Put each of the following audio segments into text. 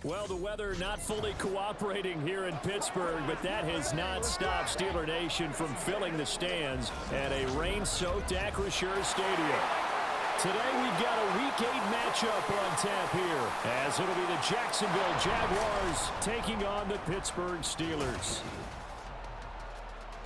Well, the weather not fully cooperating here in Pittsburgh, but that has not stopped Steeler Nation from filling the stands at a rain-soaked Acrisure Stadium. Today we've got a Week 8 matchup on tap here, as it'll be the Jacksonville Jaguars taking on the Pittsburgh Steelers.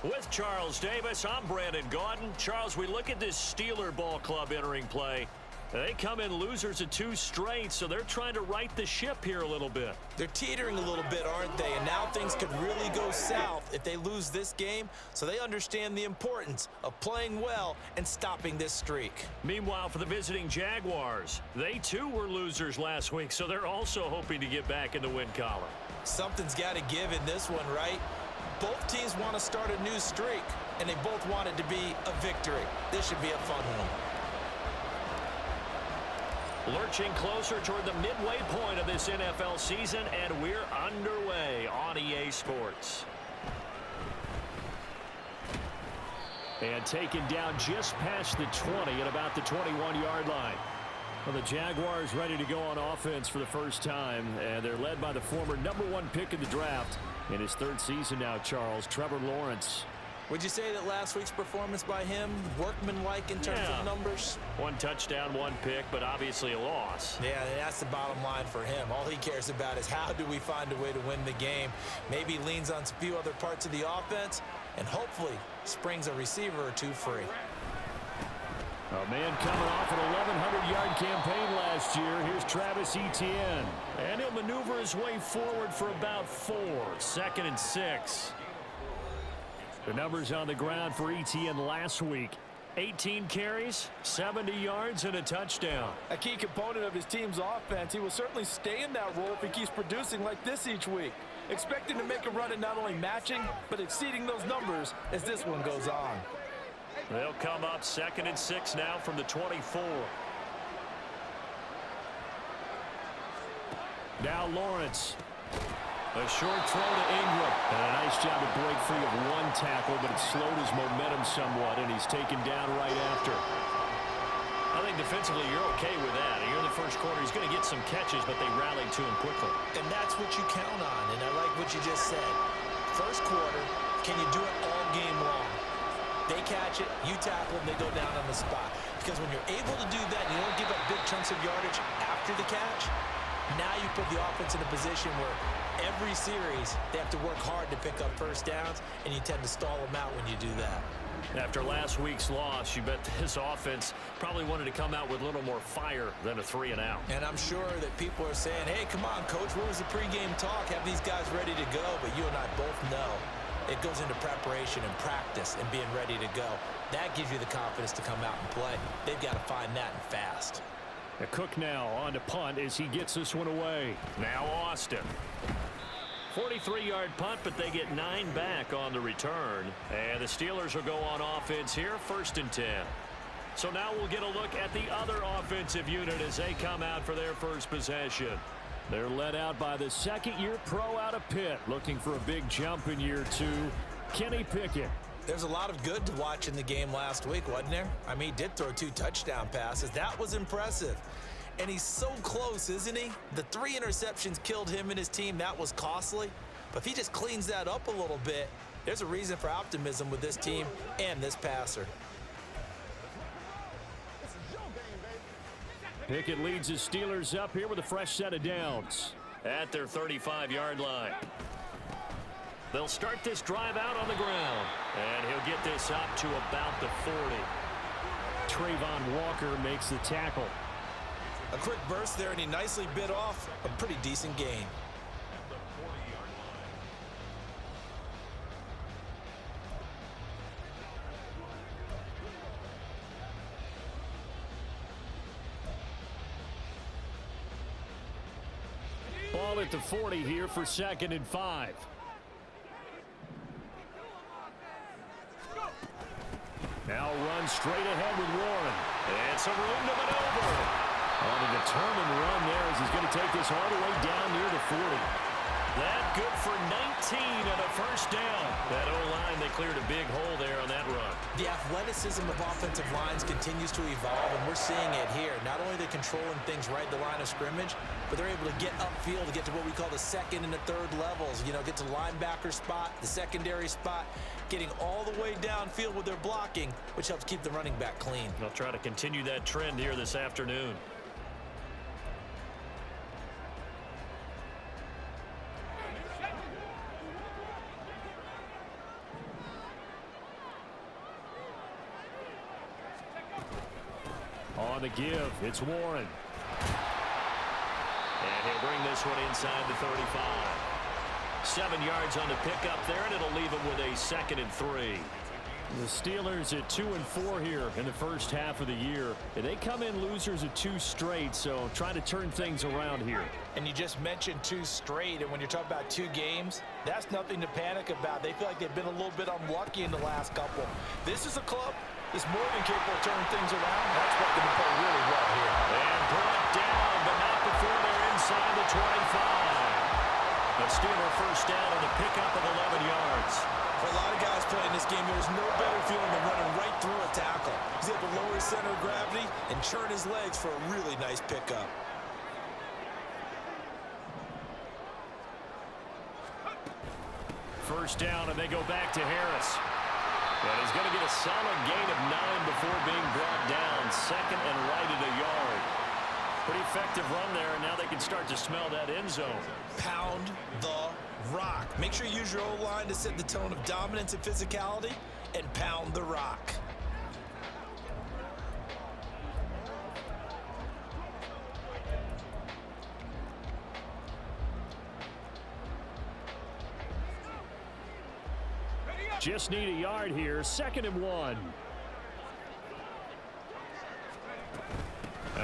With Charles Davis, I'm Brandon Gaudin. Charles, we look at this Steeler ball club entering play. They come in losers of 2 straight, so they're trying to right the ship here a little bit. They're teetering a little bit, aren't they? And now things could really go south if they lose this game, so they understand the importance of playing well and stopping this streak. Meanwhile, for the visiting Jaguars, they too were losers last week, so they're also hoping to get back in the win column. Something's got to give in this one, right? Both teams want to start a new streak, and they both want it to be a victory. This should be a fun one. Lurching closer toward the midway point of this NFL season, and we're underway on EA Sports. And taken down just past the 20 at about the 21-yard line. Well, the Jaguars ready to go on offense for the first time, and they're led by the former #1 pick in the draft in his 3rd season now, Charles, Trevor Lawrence. Would you say that last week's performance by him, workmanlike in terms of numbers? 1 touchdown, 1 pick, but obviously a loss. Yeah, that's the bottom line for him. All he cares about is how do we find a way to win the game. Maybe leans on a few other parts of the offense, and hopefully springs a receiver or 2 free. A man coming off an 1,100-yard campaign last year. Here's Travis Etienne. And he'll maneuver his way forward for about 4. 2nd and 6. The numbers on the ground for Etienne last week. 18 carries, 70 yards, and a touchdown. A key component of his team's offense. He will certainly stay in that role if he keeps producing like this each week. Expecting to make a run at not only matching, but exceeding those numbers as this one goes on. They'll come up 2nd and 6 now from the 24. Now Lawrence. A short throw to Ingram. And a nice job to break free of 1 tackle, but it slowed his momentum somewhat, and he's taken down right after. I think defensively you're okay with that. Here in the first quarter, he's going to get some catches, but they rallied to him quickly. And that's what you count on, and I like what you just said. First quarter, can you do it all game long? They catch it, you tackle them, they go down on the spot. Because when you're able to do that, and you don't give up big chunks of yardage after the catch, now you put the offense in a position where every series they have to work hard to pick up first downs, and you tend to stall them out when you do that. After last week's loss, you bet this offense probably wanted to come out with a little more fire than a 3 and out. And I'm sure that people are saying, hey, come on, Coach, where was the pregame talk? Have these guys ready to go? But you and I both know it goes into preparation and practice and being ready to go. That gives you the confidence to come out and play. They've got to find that and fast. A Cook now on to punt as he gets this one away. Now Austin. 43-yard punt, but they get 9 back on the return. And the Steelers will go on offense here, 1st and 10. So now we'll get a look at the other offensive unit as they come out for their first possession. They're led out by the 2nd-year pro out of Pitt, looking for a big jump in year 2, Kenny Pickett. There's a lot of good to watch in the game last week, wasn't there? I mean, he did throw 2 touchdown passes. That was impressive. And he's so close, isn't he? The 3 interceptions killed him and his team. That was costly. But if he just cleans that up a little bit, there's a reason for optimism with this team and this passer. Pickett leads the Steelers up here with a fresh set of downs. At their 35-yard line. They'll start this drive out on the ground. And he'll get this up to about the 40. Trayvon Walker makes the tackle. A quick burst there, and he nicely bit off a pretty decent gain. Ball at the 40 here for 2nd and 5. Now run straight ahead with Warren. And some room to maneuver. On a determined run there as he's going to take this all the way down near the 40. That good for 19 and a first down. That O-line, they cleared a big hole there on that run. The athleticism of offensive lines continues to evolve, and we're seeing it here. Not only are they controlling things right at the line of scrimmage, but they're able to get upfield to get to what we call the second and the third levels. You know, get to the linebacker spot, the secondary spot, getting all the way downfield with their blocking, which helps keep the running back clean. They'll try to continue that trend here this afternoon. On the give, it's Warren. And he'll bring this one inside the 35. 7 yards on the pickup there, and it'll leave him with a 2nd and 3. The Steelers at 2-4 here in the first half of the year. And they come in losers of 2 straight, so trying to turn things around here. And you just mentioned 2 straight, and when you're talking about 2 games, that's nothing to panic about. They feel like they've been a little bit unlucky in the last couple. This is a club that's more than capable of turning things around. That's what they play really well here. And brought down, but not before they're inside the 25. A Steeler first down on the pickup of 11 yards. For a lot of guys playing this game, there's no better feeling than running right through a tackle. He's able to lower his center of gravity and churn his legs for a really nice pickup. First down, and they go back to Harris. And he's going to get a solid gain of 9 before being brought down. 2nd and right at a yard. Pretty effective run there, and now they can start to smell that end zone. Pound the rock. Make sure you use your O-line to set the tone of dominance and physicality, and pound the rock. Just need a yard here. 2nd and 1.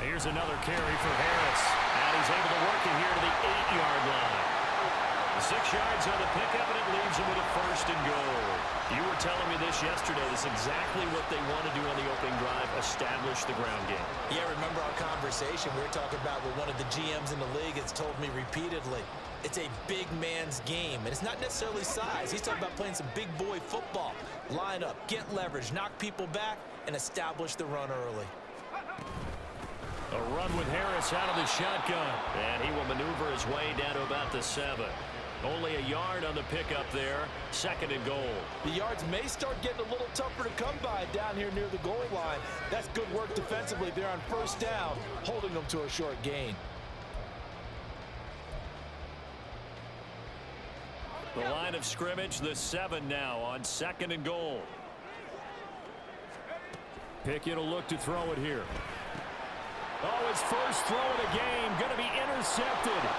Here's another carry for Harris. And he's able to work it here to the 8-yard line. 6 yards on the pickup, and it leaves him with a 1st and goal. You were telling me this yesterday. This is exactly what they want to do on the opening drive, establish the ground game. Yeah, remember our conversation. We were talking about what one of the GMs in the league has told me repeatedly. It's a big man's game, and it's not necessarily size. He's talking about playing some big boy football. Line up, get leverage, knock people back, and establish the run early. A run with Harris out of the shotgun. And he will maneuver his way down to about the 7. Only a yard on the pickup there. 2nd and goal. The yards may start getting a little tougher to come by down here near the goal line. That's good work defensively there on first down, holding them to a short gain. The line of scrimmage, the 7 now on 2nd and goal. Pickett will look to throw it here. Oh, his first throw of the game, going to be intercepted.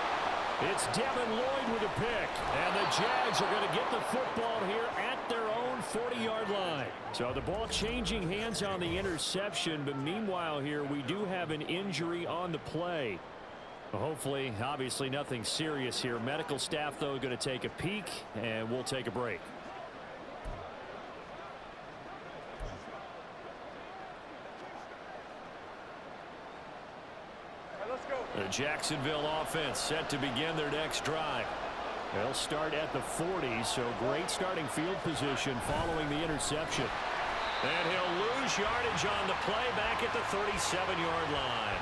It's Devin Lloyd with a pick, and the Jags are going to get the football here at their own 40-yard line. So the ball changing hands on the interception, but meanwhile here we do have an injury on the play. Hopefully, obviously nothing serious here. Medical staff, though, going to take a peek, and we'll take a break. The Jacksonville offense set to begin their next drive. They'll start at the 40, so great starting field position following the interception. And he'll lose yardage on the play back at the 37-yard line.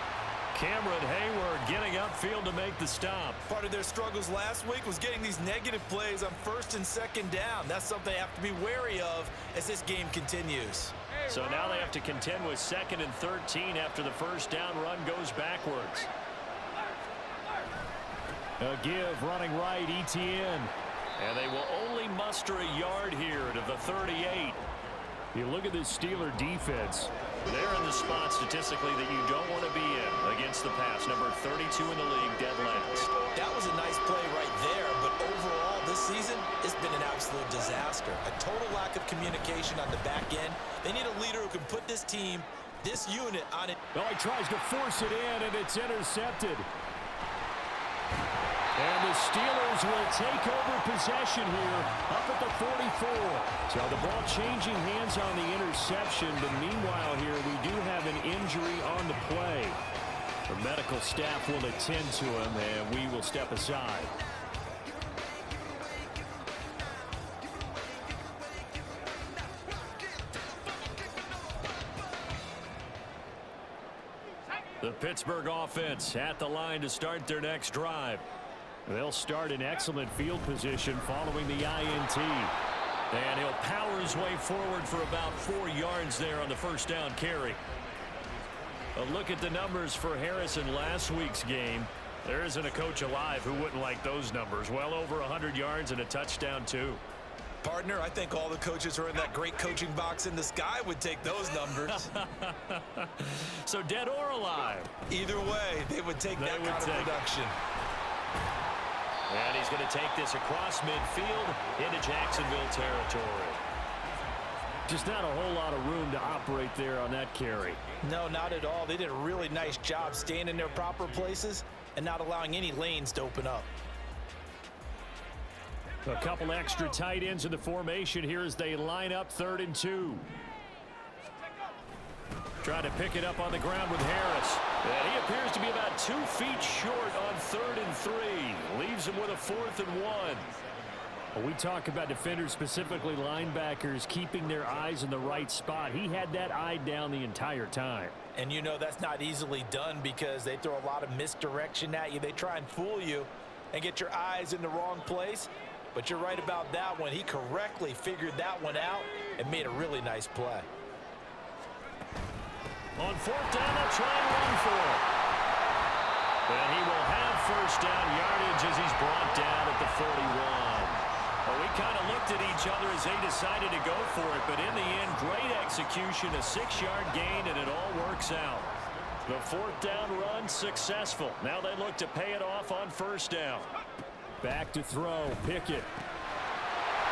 Cameron Hayward getting upfield to make the stop. Part of their struggles last week was getting these negative plays on 1st and 2nd down. That's something they have to be wary of as this game continues. So now they have to contend with 2nd and 13 after the first down run goes backwards. A give running right, ETN. And they will only muster a yard here to the 38. You look at this Steeler defense. They're in the spot statistically that you don't want to be in against the pass. Number 32 in the league, dead last. That was a nice play right there, but overall this season, it's been an absolute disaster. A total lack of communication on the back end. They need a leader who can put this team, this unit on it. Oh, he tries to force it in, and it's intercepted. And the Steelers will take over possession here up at the 44. So the ball changing hands on the interception, but meanwhile here we do have an injury on the play. The medical staff will attend to him, and we will step aside. Pittsburgh offense at the line to start their next drive. They'll start in excellent field position following the INT. And he'll power his way forward for about 4 yards there on the first down carry. A look at the numbers for Harris in last week's game. There isn't a coach alive who wouldn't like those numbers. Well over 100 yards and a touchdown, too. Partner, I think all the coaches who are in that great coaching box in the sky would take those numbers. So dead or alive? Either way, they would take that kind of production. And he's going to take this across midfield into Jacksonville territory. Just not a whole lot of room to operate there on that carry. No, not at all. They did a really nice job staying in their proper places and not allowing any lanes to open up. A couple extra tight ends in the formation here as they line up 3rd and 2. Trying to pick it up on the ground with Harris. And he appears to be about 2 feet short on 3rd and 3. Leaves him with a 4th and 1. Well, we talk about defenders, specifically linebackers, keeping their eyes in the right spot. He had that eye down the entire time. And you know that's not easily done because they throw a lot of misdirection at you. They try and fool you and get your eyes in the wrong place. But you're right about that one. He correctly figured that one out and made a really nice play. On 4th down, they'll try and run for it. And he will have first down yardage as he's brought down at the 41. Well, we kind of looked at each other as they decided to go for it. But in the end, great execution, a 6-yard gain, and it all works out. The 4th down run successful. Now they look to pay it off on first down. Back to throw, Pickett.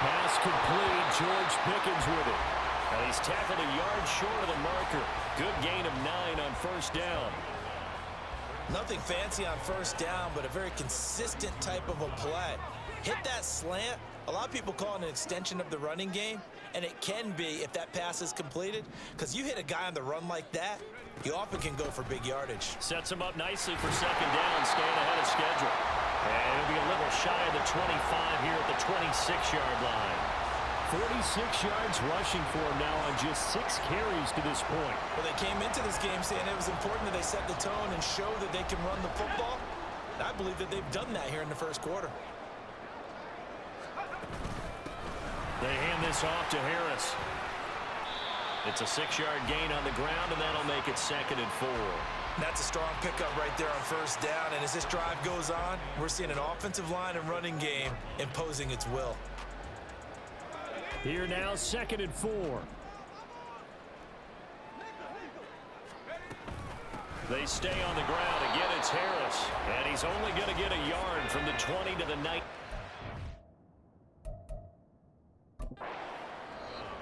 Pass complete, George Pickens with it. And he's tackled a yard short of the marker. Good gain of 9 on first down. Nothing fancy on first down, but a very consistent type of a play. Hit that slant. A lot of people call it an extension of the running game, and it can be if that pass is completed, because you hit a guy on the run like that, you often can go for big yardage. Sets him up nicely for second down, staying ahead of schedule. And it'll be a little shy of the 25 here at the 26-yard line. 46 yards rushing for him now on just 6 carries to this point. Well, they came into this game saying it was important that they set the tone and show that they can run the football. I believe that they've done that here in the first quarter. They hand this off to Harris. It's a 6-yard gain on the ground, and that'll make it 2nd and 4. That's a strong pickup right there on first down. And as this drive goes on, we're seeing an offensive line and running game imposing its will. Here now, 2nd and 4. They stay on the ground. Again, it's Harris. And he's only going to get a yard from the 20 to the 9.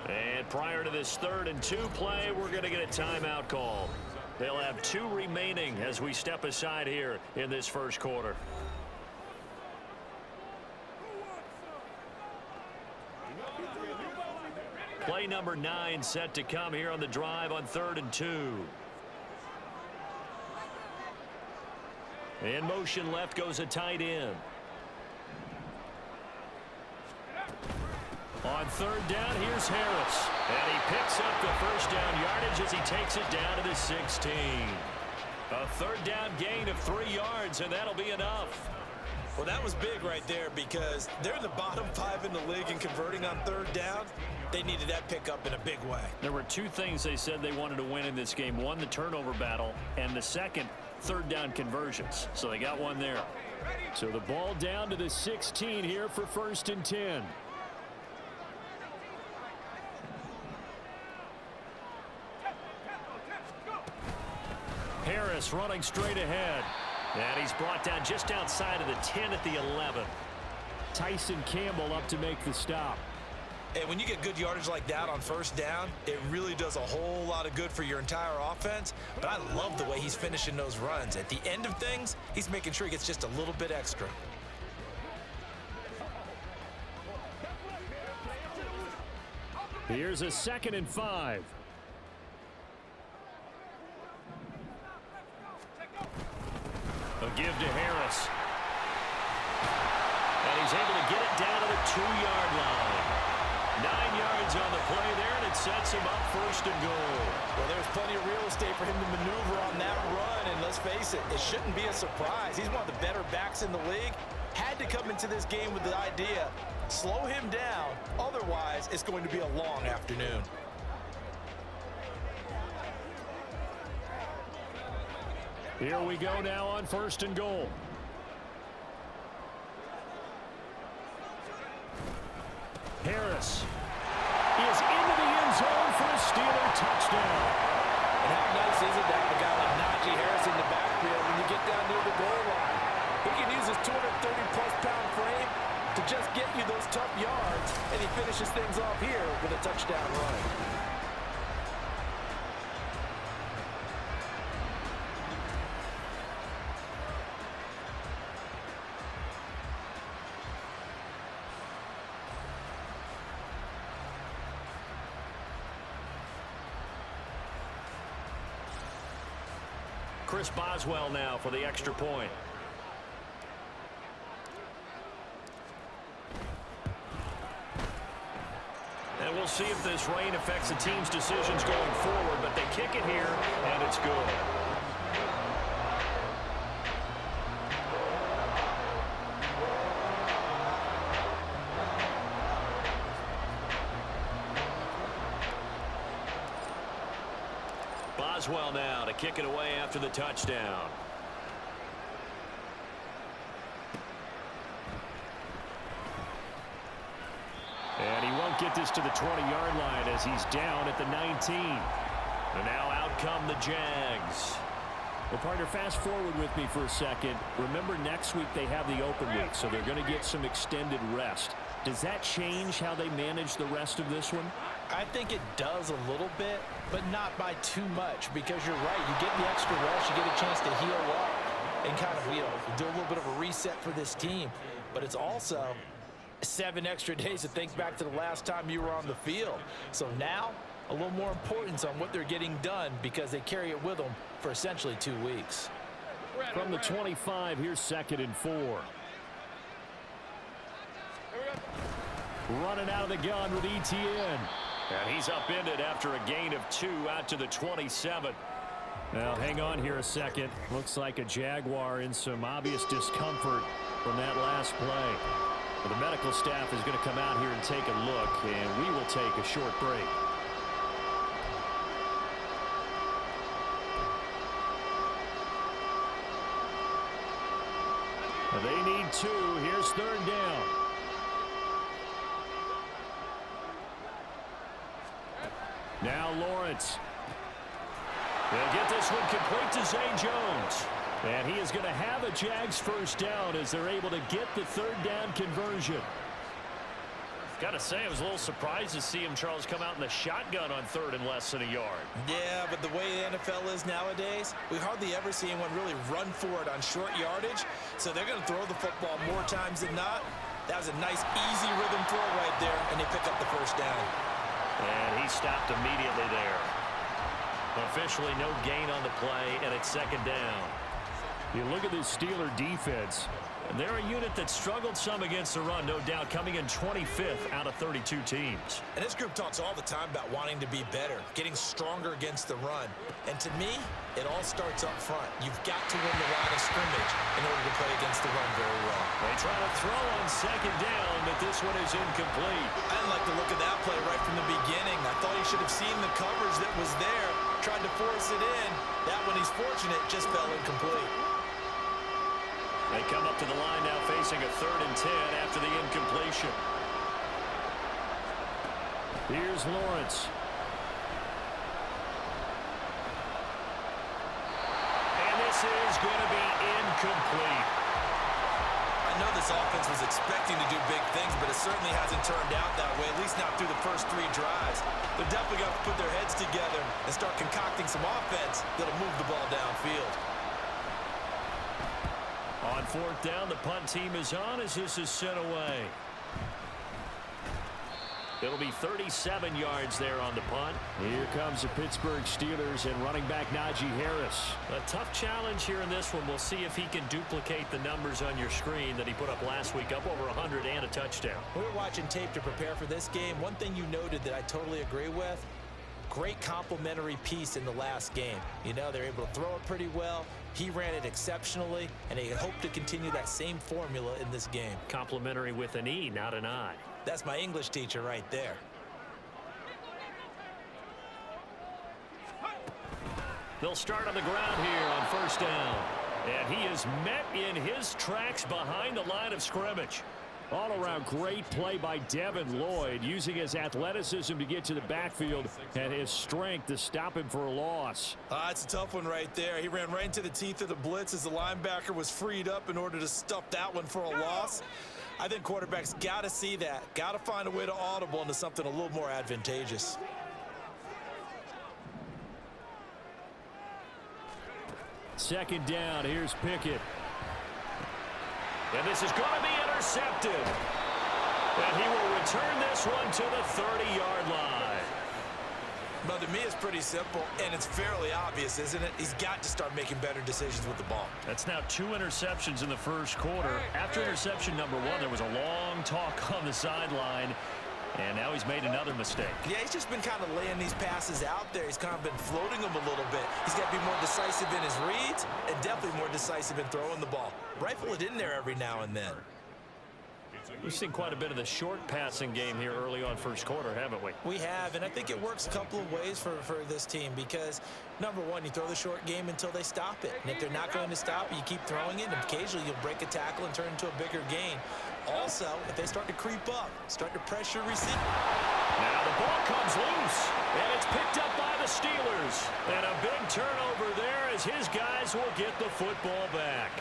And prior to this 3rd and 2 play, we're going to get a timeout call. They'll have 2 remaining as we step aside here in this first quarter. Play number 9 set to come here on the drive on 3rd and 2. In motion left goes a tight end. On 3rd down, here's Harris. And he picks up the first down yardage as he takes it down to the 16. A 3rd down gain of 3 yards, and that'll be enough. Well, that was big right there because they're in the bottom 5 in the league in converting on 3rd down. They needed that pickup in a big way. There were 2 things they said they wanted to win in this game. One, the turnover battle, and the second, 3rd down conversions. So they got one there. So the ball down to the 16 here for 1st and 10. Harris running straight ahead. And he's brought down just outside of the 10 at the 11. Tyson Campbell up to make the stop. And when you get good yardage like that on 1st down, it really does a whole lot of good for your entire offense. But I love the way he's finishing those runs. At the end of things, he's making sure he gets just a little bit extra. Here's a 2nd and 5. A give to Harris. And he's able to get it down to the 2-yard line. 9 yards on the play there, and it sets him up first and goal. Well, there's plenty of real estate for him to maneuver on that run, and let's face it, it shouldn't be a surprise. He's one of the better backs in the league. Had to come into this game with the idea, slow him down, otherwise it's going to be a long afternoon. Here we go now on first and goal. Harris is into the end zone for a Steeler touchdown. And how nice is it to have a guy like Najee Harris in the backfield when you get down near the goal line? He can use his 230-plus pound frame to just get you those tough yards, and he finishes things off here with a touchdown run. Chris Boswell now for the extra point. And we'll see if this rain affects the team's decisions going forward, but they kick it here, and it's good. Boswell now to kick it away after the touchdown. And he won't get this to the 20-yard line as he's down at the 19. And now out come the Jags. Well, partner, fast forward with me for a second. Remember, next week they have the open week, so they're going to get some extended rest. Does that change how they manage the rest of this one? I think it does a little bit, but not by too much, because you're right. You get the extra rest, you get a chance to heal up and kind of do a little bit of a reset for this team. But it's also 7 extra days to think back to the last time you were on the field. So now, a little more importance on what they're getting done because they carry it with them for essentially 2 weeks. From the 25, here's 2nd and 4. Running out of the gun with ETN. And he's upended after a gain of 2 out to the 27. Now, hang on here a second. Looks like a Jaguar in some obvious discomfort from that last play. Well, the medical staff is going to come out here and take a look, and we will take a short break. They need 2. Here's 3rd down. Now Lawrence. They'll get this one complete to Zay Jones. And he is going to have a Jags first down as they're able to get the 3rd down conversion. Got to say, I was a little surprised to see him, Charles, come out in the shotgun on 3rd and less than a yard. Yeah, but the way the NFL is nowadays, we hardly ever see anyone really run for it on short yardage. So they're going to throw the football more times than not. That was a nice, easy rhythm throw right there, and they pick up the first down. And he stopped immediately there. Officially no gain on the play, and it's 2nd down. You look at this Steeler defense. They're a unit that struggled some against the run, no doubt, coming in 25th out of 32 teams. And this group talks all the time about wanting to be better, getting stronger against the run. And to me, it all starts up front. You've got to win the line of scrimmage in order to play against the run very well. They try to throw on 2nd down, but this one is incomplete. I didn't like the look of that play right from the beginning. I thought he should have seen the coverage that was there, tried to force it in. That one, he's fortunate, just fell incomplete. They come up to the line now facing a 3rd and 10 after the incompletion. Here's Lawrence. And this is going to be incomplete. I know this offense was expecting to do big things, but it certainly hasn't turned out that way, at least not through the first 3 drives. They're definitely going to put their heads together and start concocting some offense that'll move the ball downfield. On 4th down, the punt team is on as this is sent away. It'll be 37 yards there on the punt. Here comes the Pittsburgh Steelers and running back Najee Harris. A tough challenge here in this one. We'll see if he can duplicate the numbers on your screen that he put up last week, up over 100 and a touchdown. We were watching tape to prepare for this game. One thing you noted that I totally agree with, great complementary piece in the last game. You know, they're able to throw it pretty well. He ran it exceptionally, and they hope to continue that same formula in this game. Complimentary with an E, not an I. That's my English teacher right there. They'll start on the ground here on first down. And he is met in his tracks behind the line of scrimmage. All around great play by Devin Lloyd, using his athleticism to get to the backfield and his strength to stop him for a loss. It's a tough one right there. He ran right into the teeth of the blitz as the linebacker was freed up in order to stuff that one for a loss. I think quarterbacks got to see that. Got to find a way to audible into something a little more advantageous. Second down, here's Pickett. And this is going to be intercepted. And he will return this one to the 30-yard line. But to me, it's pretty simple, and it's fairly obvious, isn't it? He's got to start making better decisions with the ball. That's now 2 interceptions in the first quarter. After interception number 1, there was a long talk on the sideline, and now he's made another mistake. Yeah, he's just been kind of laying these passes out there. He's kind of been floating them a little bit. He's got to be more decisive in his reads and definitely more decisive in throwing the ball. Rifle it in there every now and then. We've seen quite a bit of the short passing game here early on first quarter, haven't we? We have, and I think it works a couple of ways for this team because, number one, you throw the short game until they stop it. And if they're not going to stop it, you keep throwing it, and occasionally you'll break a tackle and turn into a bigger gain. Also, if they start to creep up, start to pressure receiver. Now the ball comes loose, and it's picked up by the Steelers. And a big turnover there as his guys will get the football back.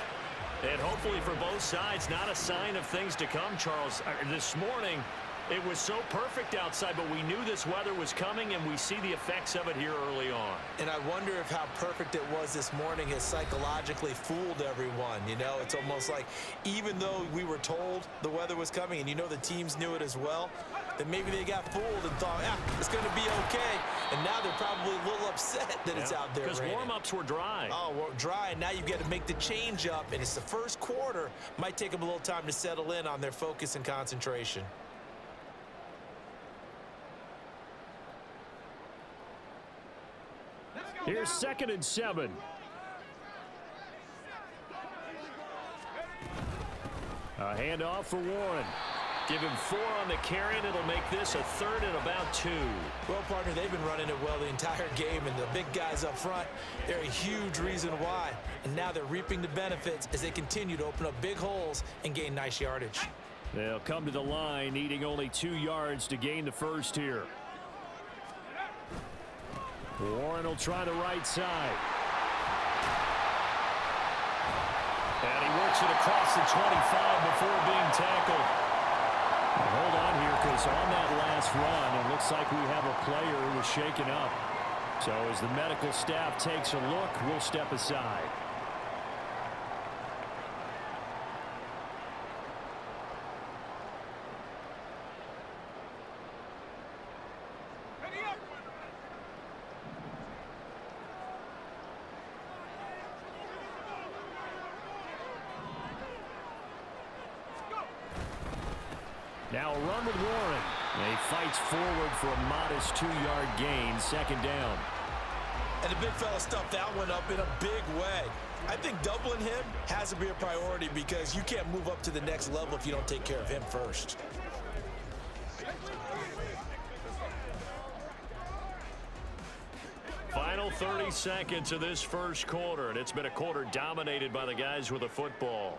And hopefully for both sides, not a sign of things to come, Charles. This morning, it was so perfect outside, but we knew this weather was coming, and we see the effects of it here early on. And I wonder if how perfect it was this morning has psychologically fooled everyone. You know, it's almost like even though we were told the weather was coming, and you know the teams knew it as well, then maybe they got fooled and thought, yeah, it's going to be okay. And now they're probably a little upset that it's out there. Because warm-ups were dry. Oh, well, dry, and now you've got to make the change up, and it's the first quarter. Might take them a little time to settle in on their focus and concentration. Here's 2nd and 7. A handoff for Warren. Give him 4 on the carry, and it'll make this a 3rd and about 2. Well, partner, they've been running it well the entire game, and the big guys up front, they're a huge reason why. And now they're reaping the benefits as they continue to open up big holes and gain nice yardage. They'll come to the line, needing only 2 yards to gain the first here. Warren will try the right side. And he works it across the 25 before being tackled. Now hold on here, because on that last run, it looks like we have a player who was shaken up. So as the medical staff takes a look, we'll step aside. Now a run with Warren. And he fights forward for a modest 2-yard gain, 2nd down. And the big fella stuffed that one up in a big way. I think doubling him has to be a priority because you can't move up to the next level if you don't take care of him first. Final 30 seconds of this first quarter, and it's been a quarter dominated by the guys with the football.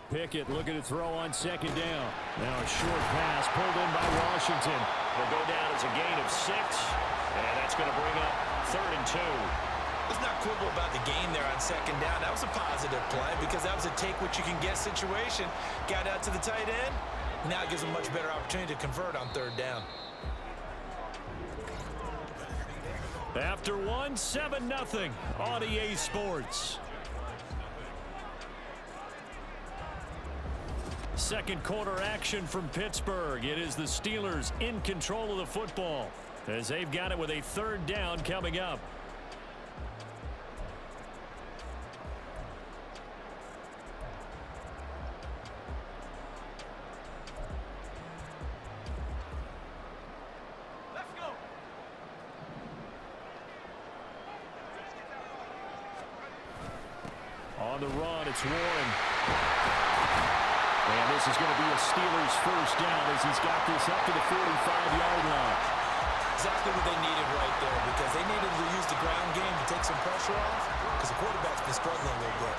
Pickett looking to throw on 2nd down. Now a short pass pulled in by Washington. Will go down as a gain of 6, and that's going to bring up 3rd and 2. Let's not quibble about the gain there on 2nd down. That was a positive play because that was a take-what-you-can-get situation. Got out to the tight end. Now it gives them a much better opportunity to convert on 3rd down. After 1, 7-0 on EA Sports. Second quarter action from Pittsburgh. It is the Steelers in control of the football as they've got it with a third down coming up. On the run, it's Warren. And this is going to be a Steelers first down as he's got this up to the 45-yard line. Exactly what they needed right there, because they needed to use the ground game to take some pressure off, because the quarterback's been struggling a little bit.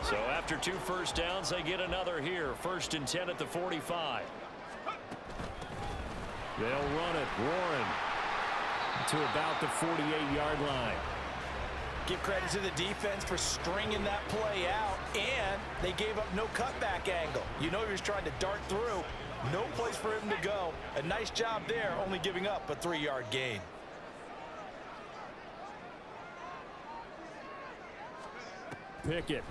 So after 2 first downs, they get another here. 1st and 10 at the 45. They'll run it. Warren to about the 48-yard line. Give credit to the defense for stringing that play out, and they gave up no cutback angle. You know he was trying to dart through. No place for him to go. A nice job there, only giving up a 3-yard gain. Pickett.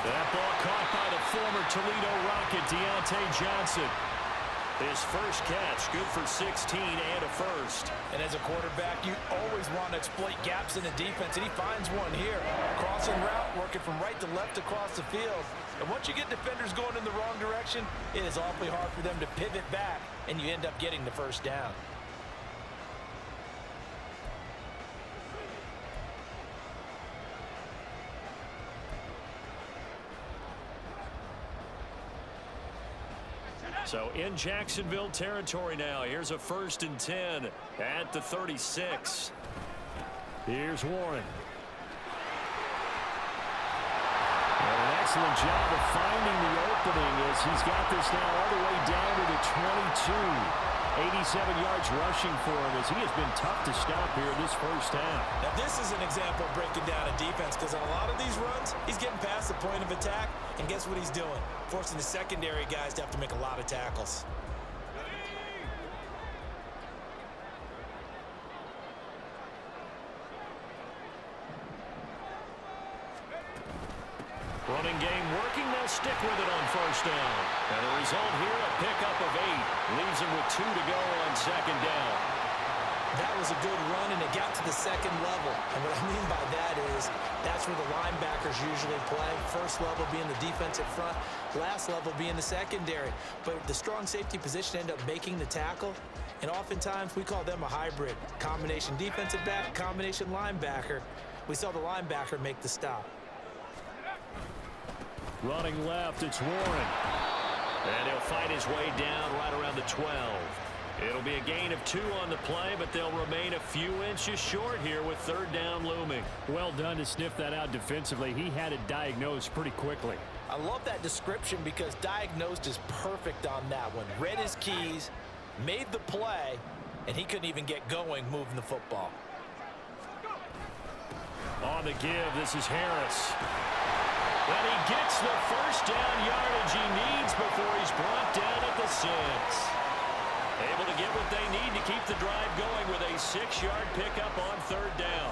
That ball caught by the former Toledo Rocket, Deontay Johnson. His first catch, good for 16 and a first. And as a quarterback, you always want to exploit gaps in the defense, and he finds one here. Crossing route, working from right to left across the field. And once you get defenders going in the wrong direction, it is awfully hard for them to pivot back, and you end up getting the first down. So in Jacksonville territory now. Here's a 1st and 10 at the 36. Here's Warren. And an excellent job of finding the opening as he's got this now all the way down to the 22. 87 yards rushing for him as he has been tough to stop here this first half. Now this is an example of breaking down a defense, because on a lot of these runs, he's getting past the point of attack, and guess what he's doing? Forcing the secondary guys to have to make a lot of tackles. Running game working. They'll stick with it on 1st down. And the result here, a pickup of 8. Leaves them with 2 to go on 2nd down. That was a good run, and it got to the 2nd level. And what I mean by that is that's where the linebackers usually play. First level being the defensive front, last level being the secondary. But the strong safety position ended up making the tackle. And oftentimes we call them a hybrid. Combination defensive back, combination linebacker. We saw the linebacker make the stop. Running left, it's Warren. And he'll fight his way down right around the 12. It'll be a gain of 2 on the play, but they'll remain a few inches short here with 3rd down looming. Well done to sniff that out defensively. He had it diagnosed pretty quickly. I love that description, because diagnosed is perfect on that one. Read his keys, made the play, and he couldn't even get going moving the football. On the give, this is Harris. And he gets the first down yardage he needs before he's brought down at the 6. Able to get what they need to keep the drive going with a 6-yard pickup on 3rd down.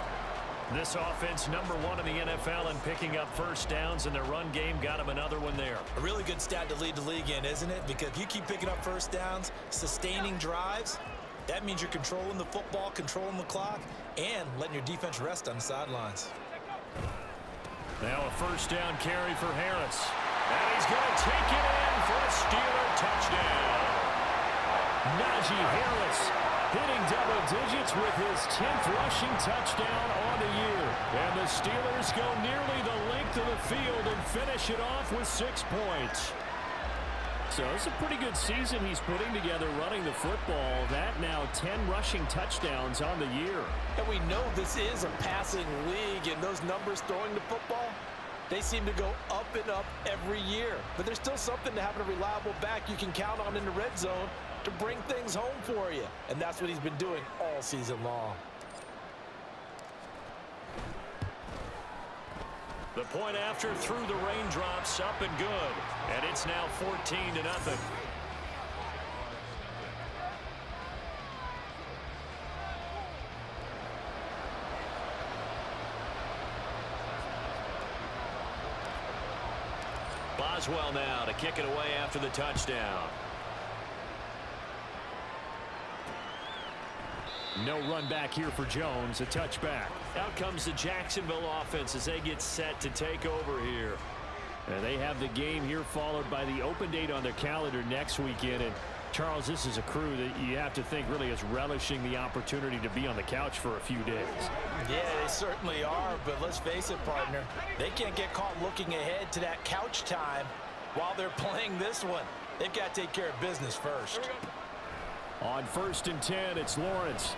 This offense #1 in the NFL in picking up first downs, and their run game got him another one there. A really good stat to lead the league in, isn't it? Because you keep picking up first downs, sustaining drives, that means you're controlling the football, controlling the clock, and letting your defense rest on the sidelines. Now a first down carry for Harris. And he's going to take it in for a Steeler touchdown. Najee Harris hitting double digits with his 10th rushing touchdown on the year. And the Steelers go nearly the length of the field and finish it off with 6 points. So it's a pretty good season he's putting together running the football. That now 10 rushing touchdowns on the year. And we know this is a passing league, and those numbers throwing the football, they seem to go up and up every year. But there's still something to having a reliable back you can count on in the red zone to bring things home for you. And that's what he's been doing all season long. The point after through the raindrops, up and good. And it's now 14-0. Boswell now to kick it away after the touchdown. No run back here for Jones, a touchback. Out comes the Jacksonville offense as they get set to take over here. And they have the game here followed by the open date on their calendar next weekend. And Charles, this is a crew that you have to think really is relishing the opportunity to be on the couch for a few days. Yeah, they certainly are, but let's face it, partner. They can't get caught looking ahead to that couch time while they're playing this one. They've got to take care of business first. On 1st and 10, it's Lawrence.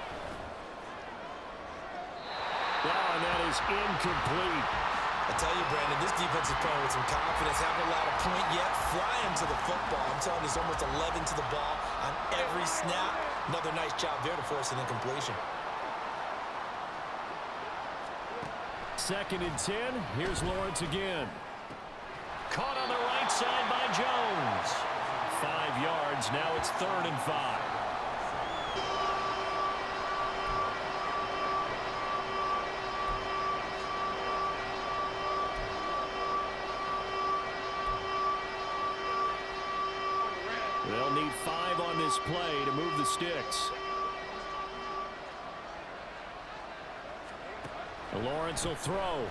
Now, and that is incomplete. I tell you, Brandon, this defense is playing with some confidence. Haven't allowed a point yet. Flying to the football. I'm telling you, there's almost 11 to the ball on every snap. Another nice job there to force an incompletion. 2nd and 10. Here's Lawrence again. Caught on the right side by Jones. 5 yards. Now it's 3rd and 5. They'll need 5 on this play to move the sticks. Lawrence will throw.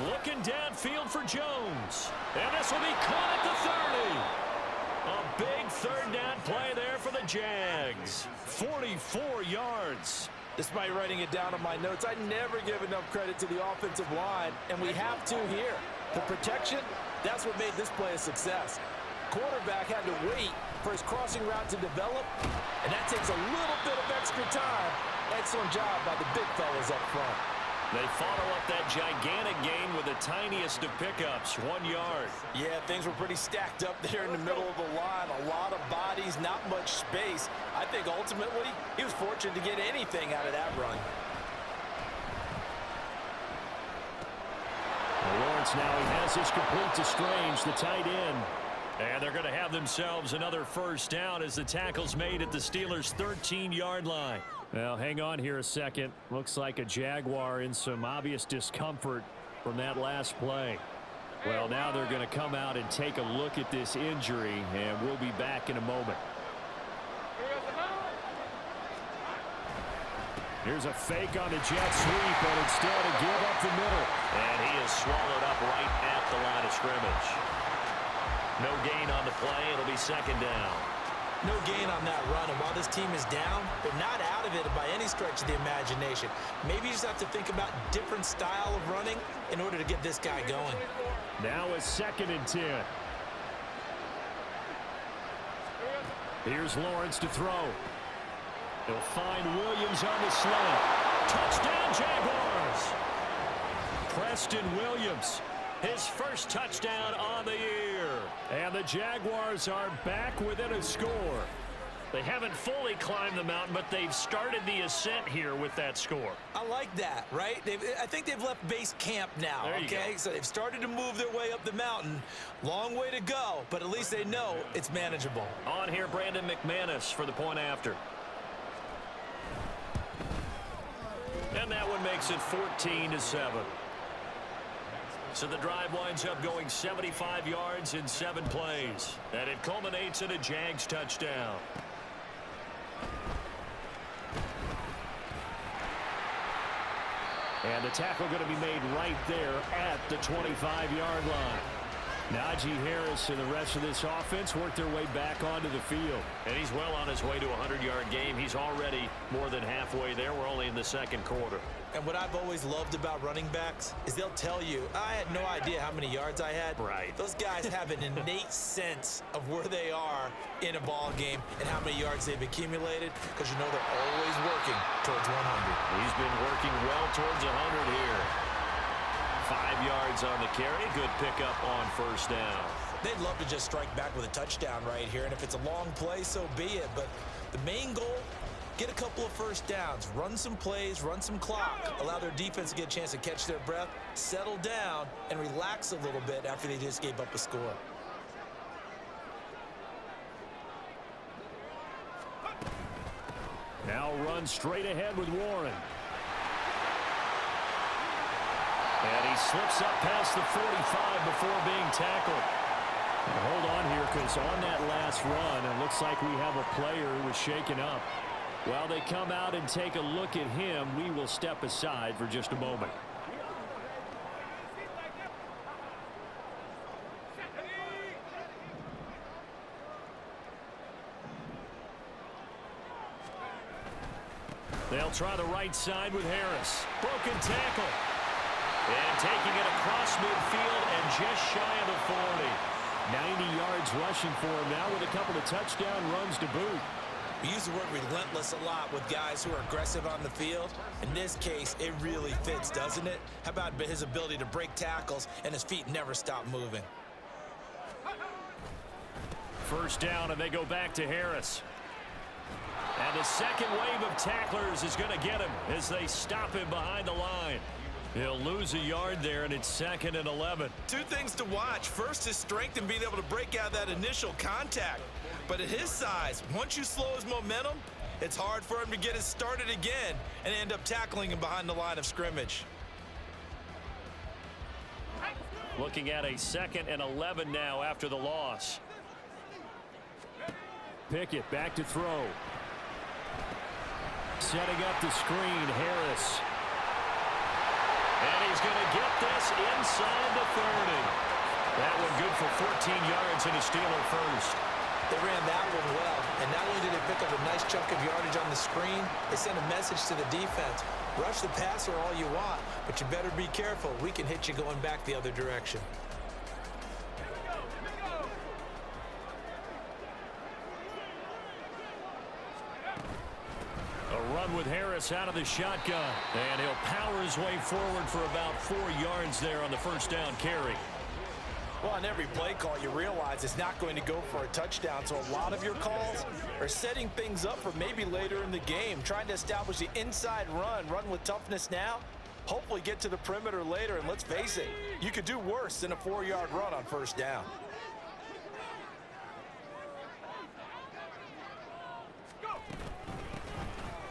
Looking downfield for Jones. And this will be caught at the 30. A big 3rd down play there for the Jags. 44 yards. Despite writing it down on my notes, I never give enough credit to the offensive line, and we have to here. The protection, that's what made this play a success. Quarterback had to wait for his crossing route to develop, and that takes a little bit of extra time. Excellent job by the big fellas up front. They follow up that gigantic gain with the tiniest of pickups, 1 yard. Yeah, things were pretty stacked up there in the middle of the line. A lot of bodies, not much space. I think ultimately he was fortunate to get anything out of that run. Lawrence now, he has this complete to Strange, the tight end. And they're going to have themselves another 1st down as the tackle's made at the Steelers' 13-yard line. Well, hang on here a second. Looks like a Jaguar in some obvious discomfort from that last play. Well, now they're going to come out and take a look at this injury, and we'll be back in a moment. Here's a fake on the jet sweep, but instead a give up the middle. And he is swallowed up right at the line of scrimmage. No gain on the play. It'll be 2nd down. No gain on that run, and while this team is down, they're not out of it by any stretch of the imagination. Maybe you just have to think about different style of running in order to get this guy going. Now a 2nd and 10. Here's Lawrence to throw. He'll find Williams on the slant. Touchdown, Jaguars! Preston Williams. His first touchdown on the year. And the Jaguars are back within a score. They haven't fully climbed the mountain, but they've started the ascent here with that score. I like that, right? I think they've left base camp now, okay? So they've started to move their way up the mountain. Long way to go, but at least they know it's manageable. On here, Brandon McManus for the point after. And that one makes it 14-7. So the drive winds up going 75 yards in 7 plays. And it culminates in a Jags touchdown. And the tackle going to be made right there at the 25-yard line. Najee Harris and the rest of this offense work their way back onto the field. And he's well on his way to a 100-yard game. He's already more than halfway there. We're only in the 2nd quarter. And what I've always loved about running backs is they'll tell you, I had no idea how many yards I had. Right. Those guys have an innate sense of where they are in a ball game and how many yards they've accumulated, because you know they're always working towards 100. He's been working well towards 100 here. 5 yards on the carry. Good pickup on 1st down. They'd love to just strike back with a touchdown right here, and if it's a long play, so be it. But the main goal, get a couple of 1st downs, run some plays, run some clock, allow their defense to get a chance to catch their breath, settle down, and relax a little bit after they just gave up a score. Now run straight ahead with Warren. And he slips up past the 45 before being tackled. Well, hold on here, because on that last run, it looks like we have a player who was shaken up. While they come out and take a look at him, we will step aside for just a moment. They'll try the right side with Harris. Broken tackle. And taking it across midfield and just shy of the 40. 90 yards rushing for him now with a couple of touchdown runs to boot. We use the word relentless a lot with guys who are aggressive on the field. In this case, it really fits, doesn't it? How about his ability to break tackles and his feet never stop moving? First down, and they go back to Harris. And the second wave of tacklers is going to get him as they stop him behind the line. He'll lose a yard there, and it's 2nd and 11. Two things to watch. First, his strength in being able to break out that initial contact. But at his size, once you slow his momentum, it's hard for him to get it started again and end up tackling him behind the line of scrimmage. Looking at a 2nd and 11 now after the loss. Pickett back to throw. Setting up the screen, Harris. And he's going to get this inside the 30. That one good for 14 yards and a Steeler first. They ran that one well, and not only did they pick up a nice chunk of yardage on the screen, they sent a message to the defense. Rush the passer all you want, but you better be careful. We can hit you going back the other direction. A run with Harris out of the shotgun. And he'll power his way forward for about 4 yards there on the first down carry. Well, on every play call, you realize it's not going to go for a touchdown. So a lot of your calls are setting things up for maybe later in the game, trying to establish the inside run with toughness now, hopefully get to the perimeter later. And let's face it, you could do worse than a 4-yard run on first down.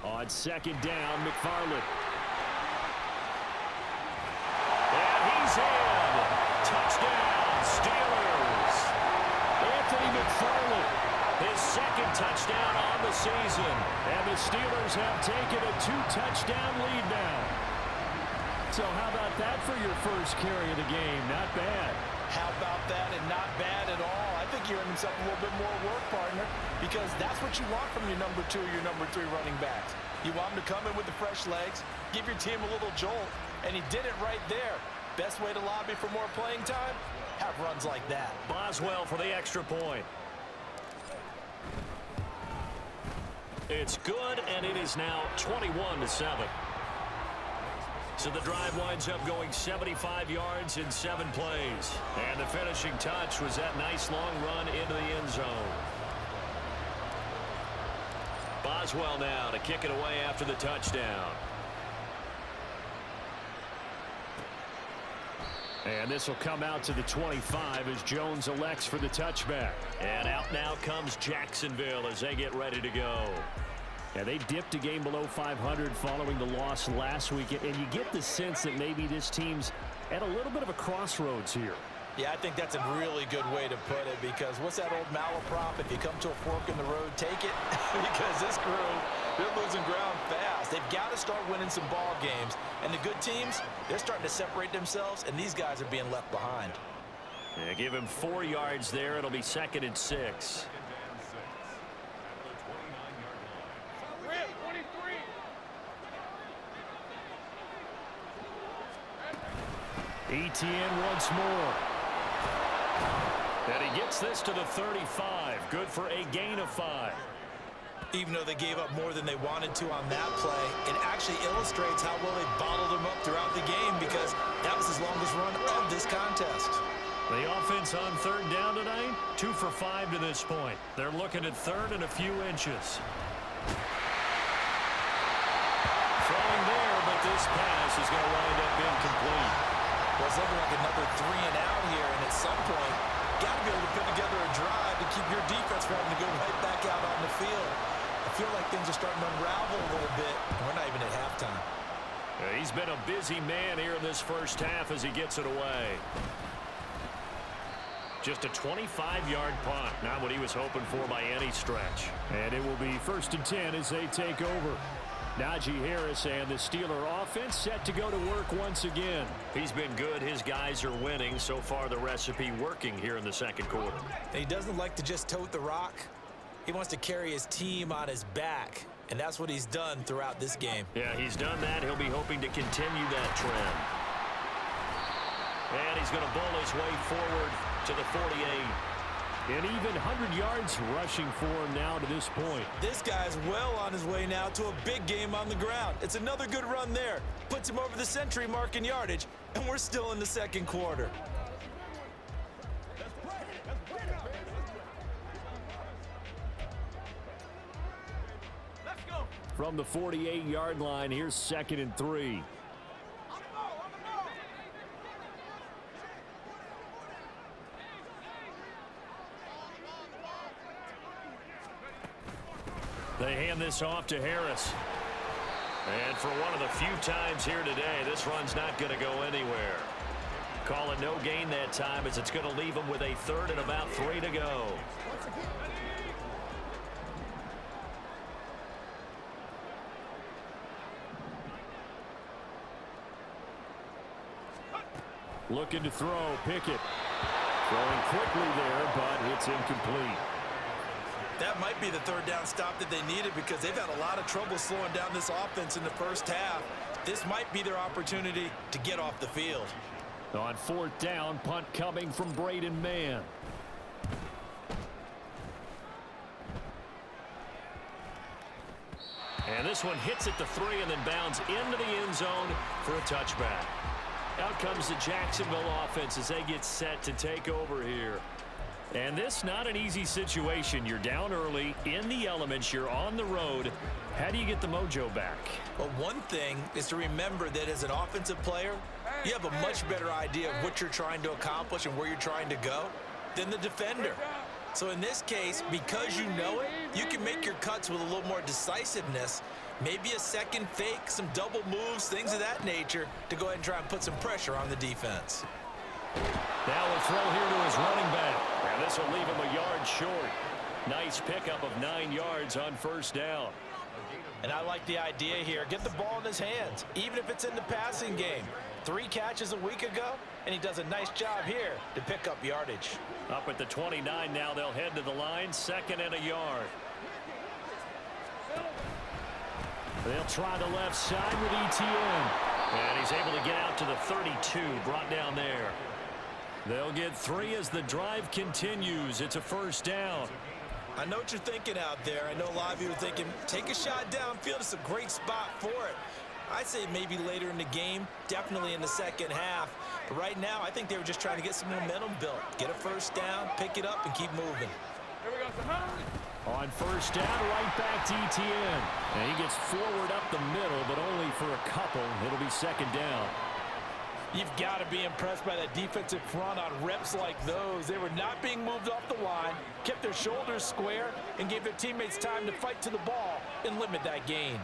On 2nd down, McFarland. And he's in. Touchdown, Steelers. Anthony McFarland. His 2nd touchdown on the season. And the Steelers have taken a 2-touchdown lead now. So how about that for your first carry of the game? Not bad. How about that, and not bad at all. I think you're earning himself a little bit more work, partner, because that's what you want from your number 2 or your number 3 running backs. You want him to come in with the fresh legs, give your team a little jolt, and he did it right there. Best way to lobby for more playing time? Have runs like that. Boswell for the extra point. It's good, and it is now 21-7. So the drive winds up going 75 yards in 7 plays. And the finishing touch was that nice long run into the end zone. Boswell now to kick it away after the touchdown. And this will come out to the 25 as Jones elects for the touchback. And out now comes Jacksonville as they get ready to go. Yeah, they dipped a game below 500 following the loss last week, and you get the sense that maybe this team's at a little bit of a crossroads here. Yeah, I think that's a really good way to put it, because what's that old malaprop? If you come to a fork in the road, take it. Because this crew, they're losing ground fast. They've got to start winning some ball games. And the good teams, they're starting to separate themselves, and these guys are being left behind. Yeah, give him 4 yards there. It'll be 2nd and 6. Etienne once more. And he gets this to the 35. Good for a gain of 5. Even though they gave up more than they wanted to on that play, it actually illustrates how well they bottled them up throughout the game, because that was his longest run of this contest. The offense on 3rd down tonight, 2 for 5 to this point. They're looking at 3rd and a few inches. Throwing there, but this pass is going to wind up incomplete. Well, it's looking like another 3 and out here, and at some point, got to be able to put together a drive to keep your defense from having to go right back out on the field. I feel like things are starting to unravel a little bit, and we're not even at halftime. He's been a busy man here in this first half as he gets it away. Just a 25-yard punt, not what he was hoping for by any stretch. And it will be 1st and 10 as they take over. Najee Harris and the Steeler offense set to go to work once again. He's been good. His guys are winning. So far, the recipe working here in the second quarter. And he doesn't like to just tote the rock. He wants to carry his team on his back, and that's what he's done throughout this game. Yeah, he's done that. He'll be hoping to continue that trend. And he's going to bowl his way forward to the 48. And even 100 yards rushing for him now to this point. This guy's well on his way now to a big game on the ground. It's another good run there. Puts him over the century mark in yardage, and we're still in the second quarter. From the 48-yard line, here's 2nd and 3. They hand this off to Harris. And for one of the few times here today, this run's not going to go anywhere. Call it no gain that time as it's going to leave them with a 3rd and about 3 to go. Looking to throw, Pickett. Throwing quickly there, but it's incomplete. That might be the 3rd down stop that they needed because they've had a lot of trouble slowing down this offense in the first half. This might be their opportunity to get off the field. On 4th down, punt coming from Braden Mann. And this one hits at the 3 and then bounds into the end zone for a touchback. Out comes the Jacksonville offense as they get set to take over here. And this not an easy situation. You're down early, in the elements, you're on the road. How do you get the mojo back? Well, one thing is to remember that as an offensive player, you have a much better idea of what you're trying to accomplish and where you're trying to go than the defender. So in this case, because you know it, you can make your cuts with a little more decisiveness. Maybe a second fake, some double moves, things of that nature to go ahead and try and put some pressure on the defense. Now we'll throw here to his running back. And this will leave him a yard short. Nice pickup of 9 yards on 1st down. And I like the idea here. Get the ball in his hands, even if it's in the passing game. 3 catches a week ago, and he does a nice job here to pick up yardage. Up at the 29 now, they'll head to the line, 2nd and a yard. They'll try the left side with ETN. And he's able to get out to the 32, brought down there. They'll get 3 as the drive continues. It's a 1st down. I know what you're thinking out there. I know a lot of you are thinking, take a shot downfield. It's a great spot for it. I'd say maybe later in the game, definitely in the second half. But right now, I think they were just trying to get some momentum built. Get a 1st down, pick it up, and keep moving. On 1st down, right back to ETN. And he gets forward up the middle, but only for a couple. It'll be 2nd down. You've got to be impressed by that defensive front on reps like those. They were not being moved off the line, kept their shoulders square, and gave their teammates time to fight to the ball and limit that gain.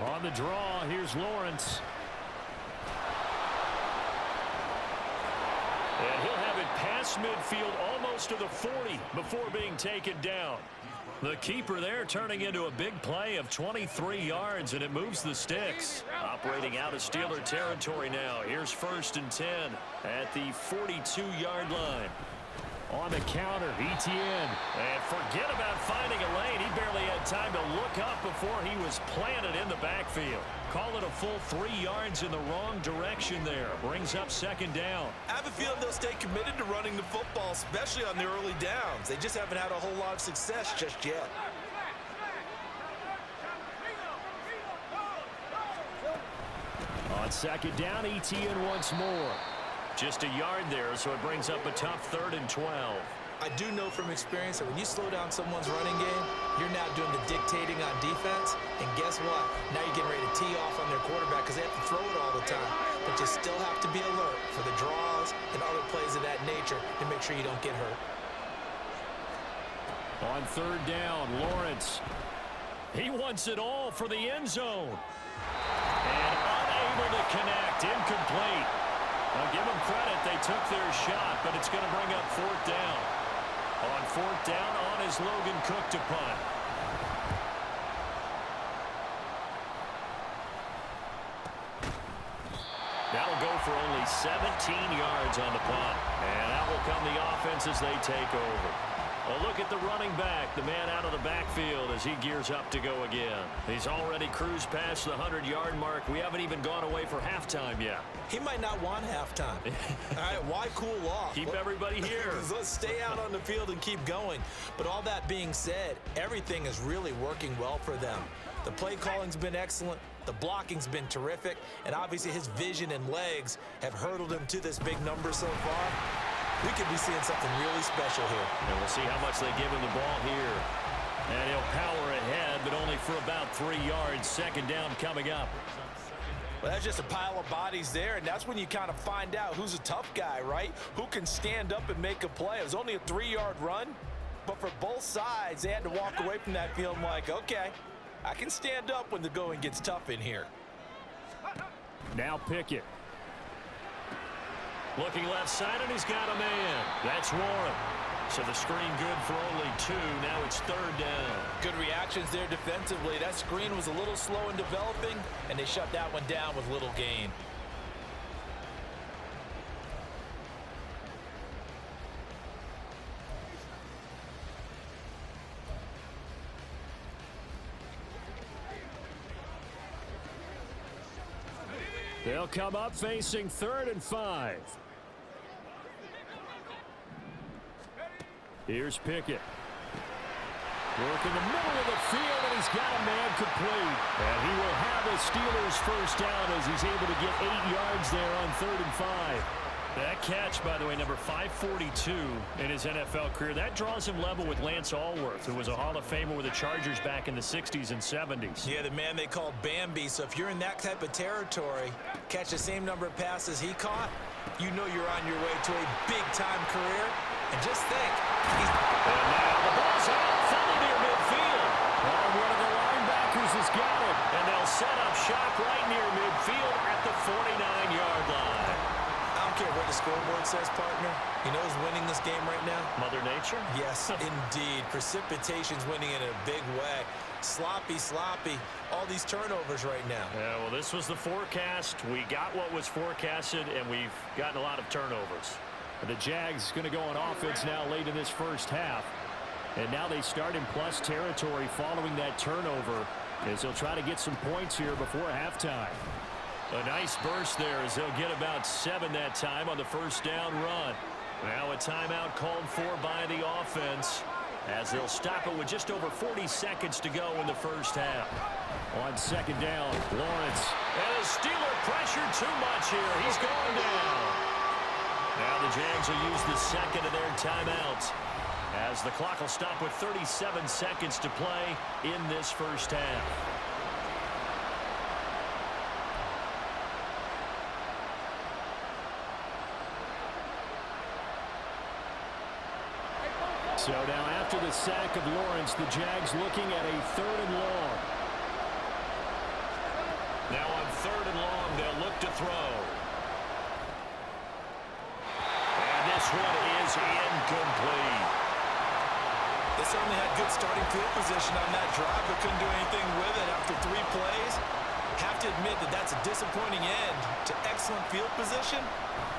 On the draw, here's Lawrence. And he'll have it past midfield almost to the 40 before being taken down. The keeper there turning into a big play of 23 yards, and it moves the sticks. Operating out of Steeler territory now. Here's 1st and 10 at the 42-yard line. On the counter, ETN. And forget about finding a lane. He barely had time to look up before he was planted in the backfield. Call it a full 3 yards in the wrong direction there. Brings up 2nd down. I have a feeling they'll stay committed to running the football, especially on the early downs. They just haven't had a whole lot of success just yet. On 2nd down, ETN once more. Just a yard there, so it brings up a tough 3rd and 12. I do know from experience that when you slow down someone's running game, you're now doing the dictating on defense. And guess what? Now you're getting ready to tee off on their quarterback because they have to throw it all the time. But you still have to be alert for the draws and other plays of that nature to make sure you don't get hurt. On 3rd down, Lawrence. He wants it all for the end zone. And unable to connect. Incomplete. I'll give them credit. They took their shot, but it's going to bring up fourth down. On fourth down, on is Logan Cook to punt. That'll go for only 17 yards on the punt. And that will come the offense as they take over. A look at the running back, the man out of the backfield as he gears up to go again. He's already cruised past the 100-yard mark. We haven't even gone away for halftime yet. He might not want halftime. All right, why cool off? Keep everybody here. Let's stay out on the field and keep going. But all that being said, everything is really working well for them. The play calling's been excellent. The blocking's been terrific. And obviously his vision and legs have hurdled him to this big number so far. We could be seeing something really special here. And we'll see how much they give him the ball here. And he'll power ahead, but only for about 3 yards. Second down coming up. Well, that's just a pile of bodies there, and that's when you kind of find out who's a tough guy, right? Who can stand up and make a play. It was only a 3-yard run, but for both sides, they had to walk away from that feeling like, okay, I can stand up when the going gets tough in here. Now Pickett. Looking left side, and he's got a man. That's Warren. So the screen good for only 2. Now it's third down. Good reactions there defensively. That screen was a little slow in developing, and they shut that one down with little gain. They'll come up facing 3rd and 5. Here's Pickett. Working the middle of the field, and he's got a man complete. And he will have the Steelers first down as he's able to get 8 yards there on 3rd and 5. That catch, by the way, number 542 in his NFL career, that draws him level with Lance Allworth, who was a Hall of Famer with the Chargers back in the 60s and 70s. Yeah, the man they called Bambi. So if you're in that type of territory, catch the same number of passes he caught, you know you're on your way to a big-time career. And just think. And now the ball's out, full near midfield. And one of the linebackers has got it. And they'll set up shop right near midfield at the 49-yard line. I don't care what the scoreboard says, partner. You know who's winning this game right now? Mother Nature? Yes, indeed. Precipitation's winning in a big way. Sloppy. All these turnovers right now. Yeah, well, this was the forecast. We got what was forecasted, and we've gotten a lot of turnovers. The Jags going to go on offense now late in this first half. And now they start in plus territory following that turnover as they'll try to get some points here before halftime. A nice burst there as they'll get about 7 that time on the first down run. Now a timeout called for by the offense as they'll stop it with just over 40 seconds to go in the first half. On second down, Lawrence. And the Steeler pressure too much here. He's going down. Now the Jags will use the second of their timeouts as the clock will stop with 37 seconds to play in this first half. So now after the sack of Lawrence, the Jags looking at a 3rd and long. Now on 3rd and long, they'll look to throw. And this one is incomplete. They certainly had good starting field position on that drive, but couldn't do anything with it after 3 plays. Have to admit that that's a disappointing end to excellent field position.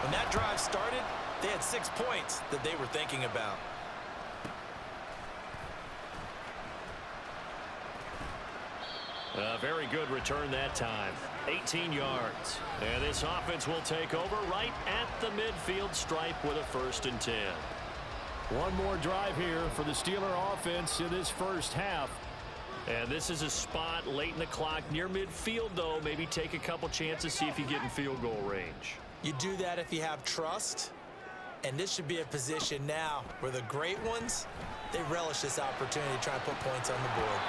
When that drive started, they had 6 points that they were thinking about. A very good return that time. 18 yards. And this offense will take over right at the midfield stripe with a 1st and 10. One more drive here for the Steeler offense in this first half. And this is a spot late in the clock near midfield, though. Maybe take a couple chances, see if you get in field goal range. You do that if you have trust. And this should be a position now where the great ones, they relish this opportunity to try and put points on the board.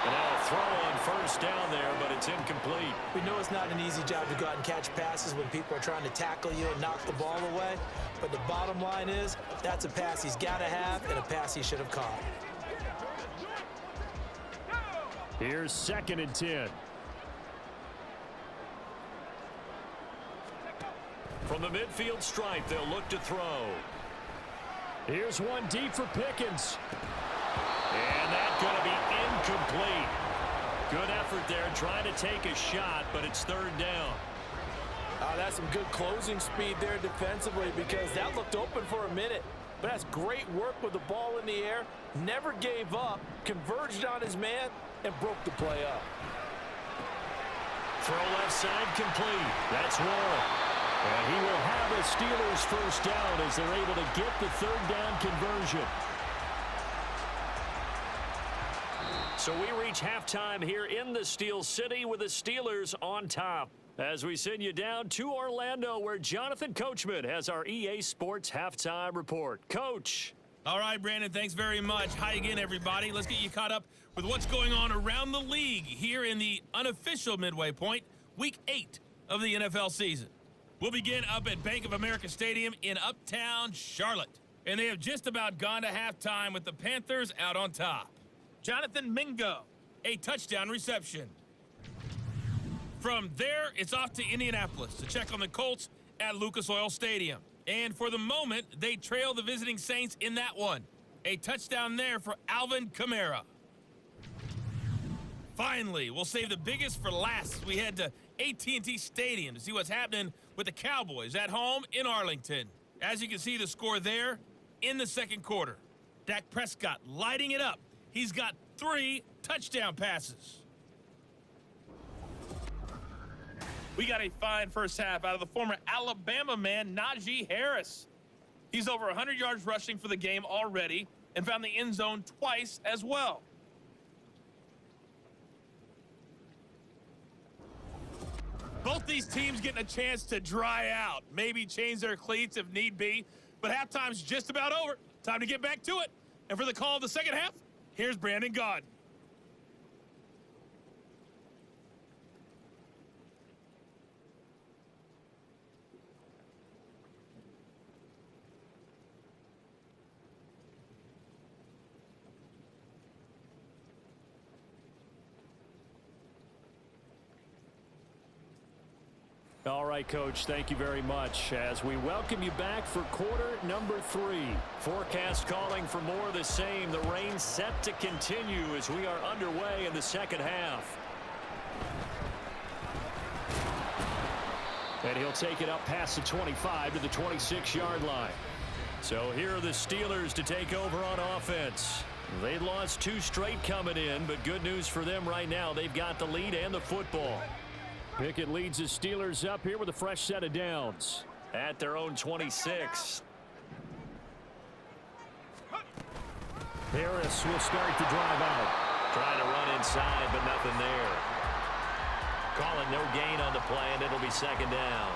And now a throw on 1st down there, but it's incomplete. We know it's not an easy job to go out and catch passes when people are trying to tackle you and knock the ball away. But the bottom line is, that's a pass he's got to have and a pass he should have caught. Here's 2nd and 10. From the midfield stripe, they'll look to throw. Here's one deep for Pickens. And that's going to be incomplete. Good effort there trying to take a shot, but it's 3rd down. That's some good closing speed there defensively because that looked open for a minute. But that's great work with the ball in the air. Never gave up, converged on his man, and broke the play up. Throw left side complete. That's one. And he will have the Steelers first down as they're able to get the 3rd down conversion. So we reach halftime here in the Steel City with the Steelers on top. As we send you down to Orlando where Jonathan Coachman has our EA Sports halftime report. Coach. All right, Brandon, thanks very much. Hi again, everybody. Let's get you caught up with what's going on around the league here in the unofficial midway point, Week 8 of the NFL season. We'll begin up at Bank of America Stadium in Uptown Charlotte. And they have just about gone to halftime with the Panthers out on top. Jonathan Mingo, a touchdown reception. From there, it's off to Indianapolis to check on the Colts at Lucas Oil Stadium. And for the moment, they trail the visiting Saints in that one. A touchdown there for Alvin Kamara. Finally, we'll save the biggest for last as we head to AT&T Stadium to see what's happening with the Cowboys at home in Arlington. As you can see, the score there in the 2nd quarter. Dak Prescott lighting it up. He's got 3 touchdown passes. We got a fine first half out of the former Alabama man, Najee Harris. He's over 100 yards rushing for the game already and found the end zone twice as well. Both these teams getting a chance to dry out, maybe change their cleats if need be, but halftime's just about over. Time to get back to it. And for the call of the second half, here's Brandon Gaudin. All right, Coach, thank you very much as we welcome you back for quarter number 3. Forecast calling for more of the same. The rain set to continue as we are underway in the second half. And he'll take it up past the 25 to the 26-yard line. So here are the Steelers to take over on offense. They lost 2 straight coming in, but good news for them right now. They've got the lead and the football. Pickett leads the Steelers up here with a fresh set of downs. At their own 26. Harris will start the drive out. Trying to run inside, but nothing there. Calling no gain on the play, and it'll be 2nd down.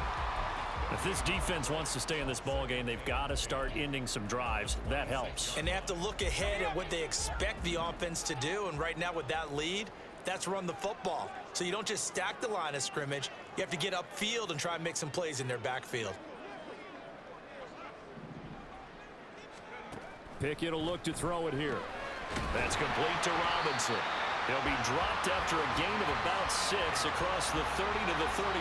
If this defense wants to stay in this ballgame, they've got to start ending some drives. That helps. And they have to look ahead at what they expect the offense to do. And right now with that lead, that's run the football. So you don't just stack the line of scrimmage. You have to get upfield and try and make some plays in their backfield. Pickett will look to throw it here. That's complete to Robinson. He'll be dropped after a gain of about 6 across the 30 to the 31.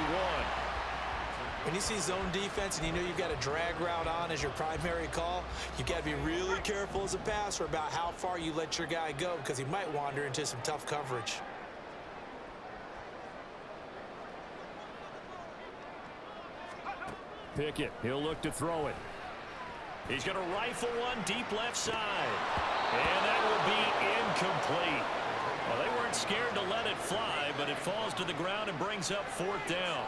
When you see zone defense and you know you've got a drag route on as your primary call, you've got to be really careful as a passer about how far you let your guy go because he might wander into some tough coverage. Pickett, he'll look to throw it. He's going to rifle one deep left side. And that will be incomplete. Well, they weren't scared to let it fly, but it falls to the ground and brings up 4th down.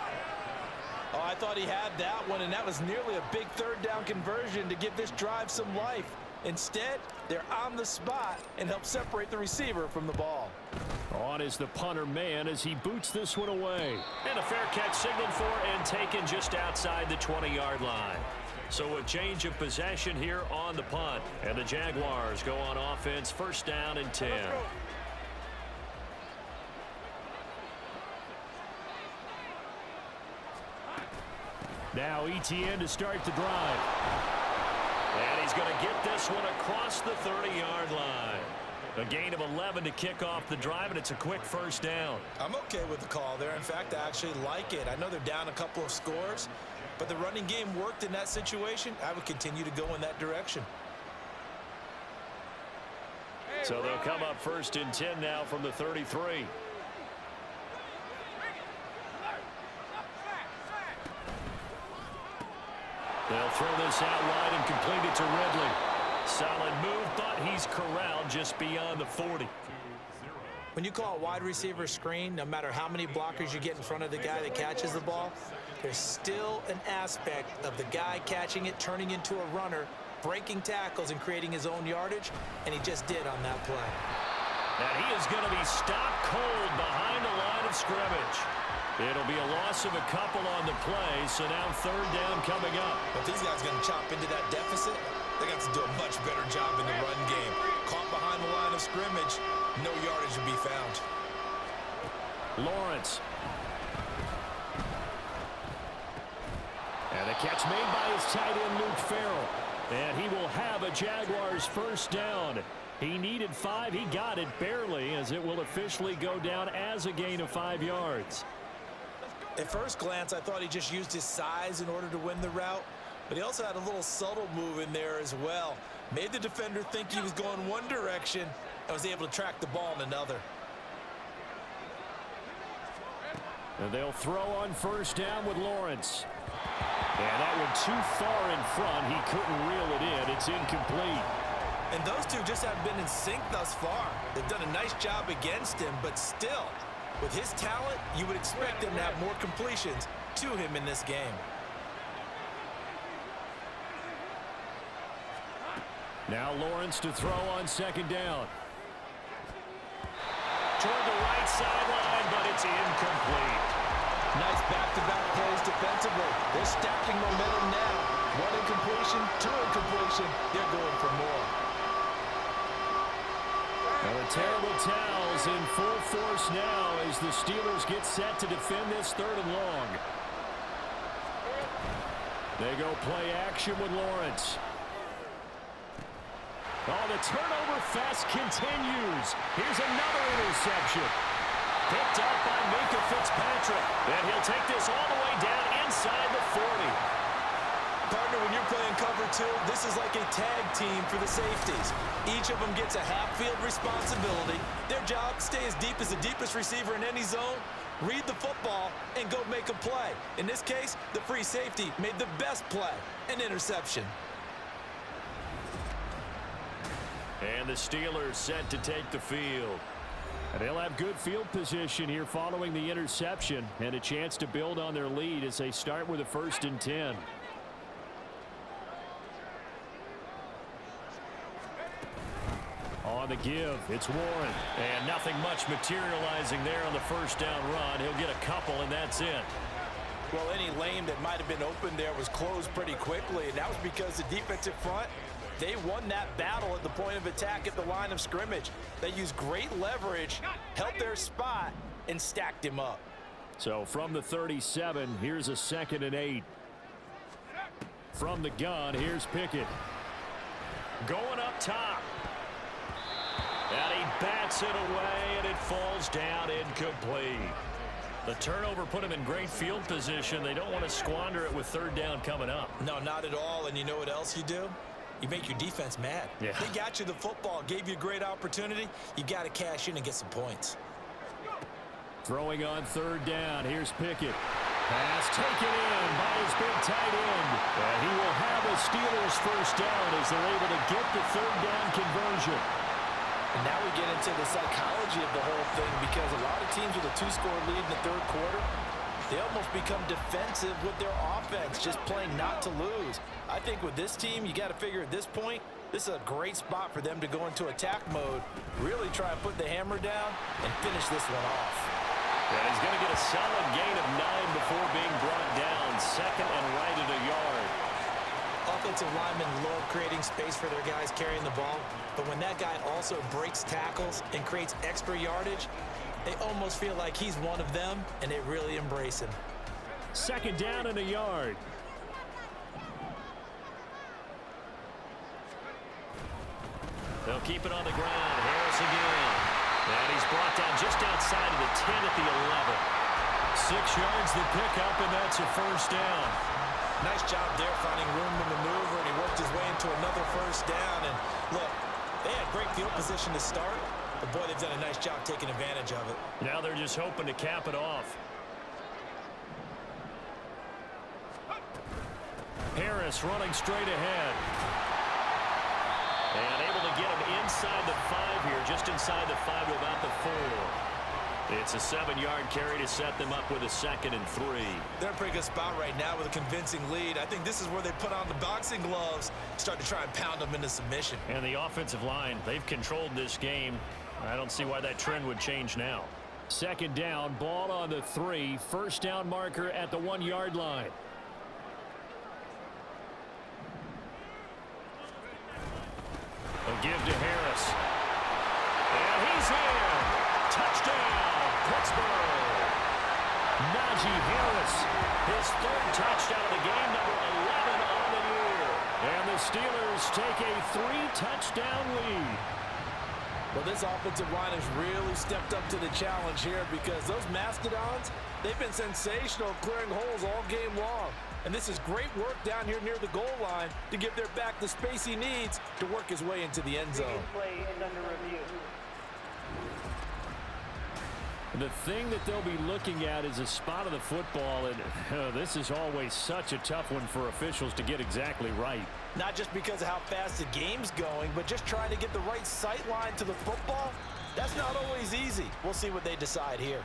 Oh, I thought he had that one, and that was nearly a big 3rd down conversion to give this drive some life. Instead, they're on the spot and help separate the receiver from the ball. On is the punter man as he boots this one away. And a fair catch signaled for and taken just outside the 20-yard line. So a change of possession here on the punt. And the Jaguars go on offense, 1st down and 10. Now ETN to start the drive. And he's going to get this one across the 30-yard line. A gain of 11 to kick off the drive, and it's a quick first down. I'm okay with the call there. In fact, I actually like it. I know they're down a couple of scores, but the running game worked in that situation. I would continue to go in that direction. So they'll come up 1st and 10 now from the 33. They'll throw this out wide and complete it to Ridley. Solid move, but he's corralled just beyond the 40. When you call a wide receiver screen, no matter how many blockers you get in front of the guy that catches the ball, there's still an aspect of the guy catching it, turning into a runner, breaking tackles and creating his own yardage, and he just did on that play. And he is going to be stopped cold behind the line of scrimmage. It'll be a loss of a couple on the play, so now 3rd down coming up. If these guys are going to chop into that deficit, they got to do a much better job in the run game. Caught behind the line of scrimmage, no yardage to be found. Lawrence. And a catch made by his tight end, Luke Farrell. And he will have a Jaguars 1st down. He needed 5. He got it barely, as it will officially go down as a gain of 5 yards. At first glance, I thought he just used his size in order to win the route, but he also had a little subtle move in there as well. Made the defender think he was going one direction and was able to track the ball in another. And they'll throw on 1st down with Lawrence. And that one too far in front. He couldn't reel it in. It's incomplete. And those two just haven't been in sync thus far. They've done a nice job against him, but still, with his talent, you would expect him to have more completions to him in this game. Now Lawrence to throw on 2nd down. Toward the right sideline, but it's incomplete. Nice back-to-back plays defensively. They're stacking momentum now. 1 incompletion, 2 incompletion. They're going for more. Well, the terrible towels in full force now as the Steelers get set to defend this 3rd and long. They go play action with Lawrence. Oh, the turnover fest continues. Here's another interception. Picked up by Minka Fitzpatrick. And he'll take this all the way down inside the 40. Partner, when you're playing cover 2, this is like a tag team for the safeties. Each of them gets a half-field responsibility. Their job, stay as deep as the deepest receiver in any zone, read the football, and go make a play. In this case, the free safety made the best play, an interception. And the Steelers set to take the field. And they'll have good field position here following the interception and a chance to build on their lead as they start with a 1st and 10. On the give, it's Warren. And nothing much materializing there on the 1st down run. He'll get a couple, and that's it. Well, any lane that might have been open there was closed pretty quickly, and that was because the defensive front, they won that battle at the point of attack at the line of scrimmage. They used great leverage, held their spot, and stacked him up. So from the 37, here's a 2nd and 8. From the gun, here's Pickett. Going up top. And he bats it away, and it falls down incomplete. The turnover put him in great field position. They don't want to squander it with 3rd down coming up. No, not at all. And you know what else you do? You make your defense mad. Yeah. They got you the football, gave you a great opportunity. You got to cash in and get some points. Throwing on 3rd down. Here's Pickett. Pass taken in by his big tight end. And he will have a Steelers 1st down as they're able to get the 3rd down conversion. And now we get into the psychology of the whole thing, because a lot of teams with a 2-score lead in the 3rd quarter, they almost become defensive with their offense, just playing not to lose. I think with this team, you got to figure at this point, this is a great spot for them to go into attack mode, really try and put the hammer down and finish this one off. And he's going to get a solid gain of 9 before being brought down. 2nd and right at a yard. Offensive linemen love creating space for their guys carrying the ball, but when that guy also breaks tackles and creates extra yardage, they almost feel like he's one of them, and they really embrace him. 2nd down and a yard. They'll keep it on the ground. Harris once again. And he's brought down just outside of the 10 at the 11. 6 yards the pickup, and that's a first down. Nice job there finding room to maneuver, and he worked his way into another first down. And look, they had great field position to start, but boy, they've done a nice job taking advantage of it. Now they're just hoping to cap it off. Harris running straight ahead. And able to get him inside the 5 here, just inside the 5 to about the 4. It's a 7-yard carry to set them up with a 2nd and 3. They're in a pretty good spot right now with a convincing lead. I think this is where they put on the boxing gloves, start to try and pound them into submission. And the offensive line, they've controlled this game. I don't see why that trend would change now. 2nd down, ball on the 3. First down marker at the 1-yard line. A give to Harris. And he's in. Touchdown, Pittsburgh. Najee Harris. His 3rd touchdown of the game, number 11 on the year. And the Steelers take a 3-touchdown lead. Well, this offensive line has really stepped up to the challenge here because those Mastodons, they've been sensational clearing holes all game long. And this is great work down here near the goal line to give their back the space he needs to work his way into the end zone. Play is under review. The thing that they'll be looking at is a spot of the football, and this is always such a tough one for officials to get exactly right. Not just because of how fast the game's going, but just trying to get the right sight line to the football. That's not always easy. We'll see what they decide here.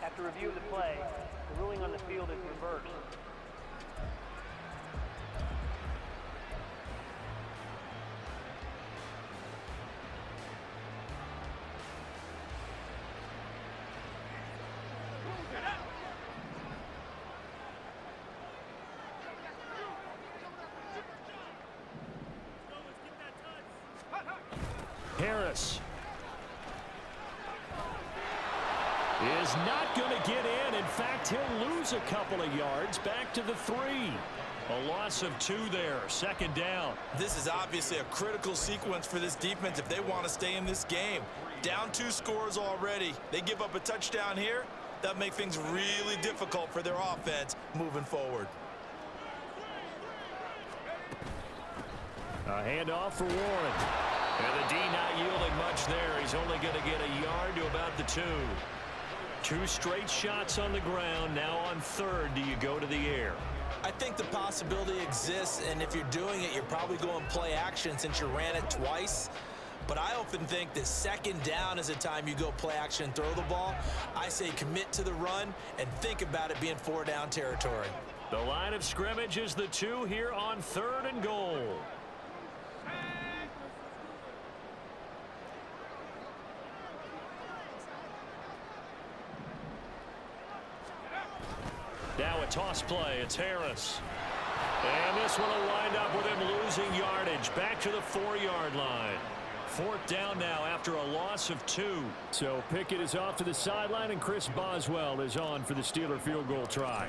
After review of the play, the ruling on the field is reversed. Harris is not going to get in. In fact, he'll lose a couple of yards back to the 3. A loss of 2 there, 2nd down. This is obviously a critical sequence for this defense if they want to stay in this game. Down 2 scores already. They give up a touchdown here. That makes things really difficult for their offense moving forward. A handoff for Warren. And the D not yielding much there. He's only going to get a yard to about the 2. 2 straight shots on the ground. Now on 3rd, do you go to the air? I think the possibility exists, and if you're doing it, you're probably going play action since you ran it twice. But I often think that 2nd down is a time you go play action and throw the ball. I say commit to the run and think about it being 4-down territory. The line of scrimmage is the 2 here on 3rd and goal. Now a toss play. It's Harris. And this one will wind up with him losing yardage. Back to the 4-yard line. 4th down now after a loss of 2. So Pickett is off to the sideline, and Chris Boswell is on for the Steeler field goal try.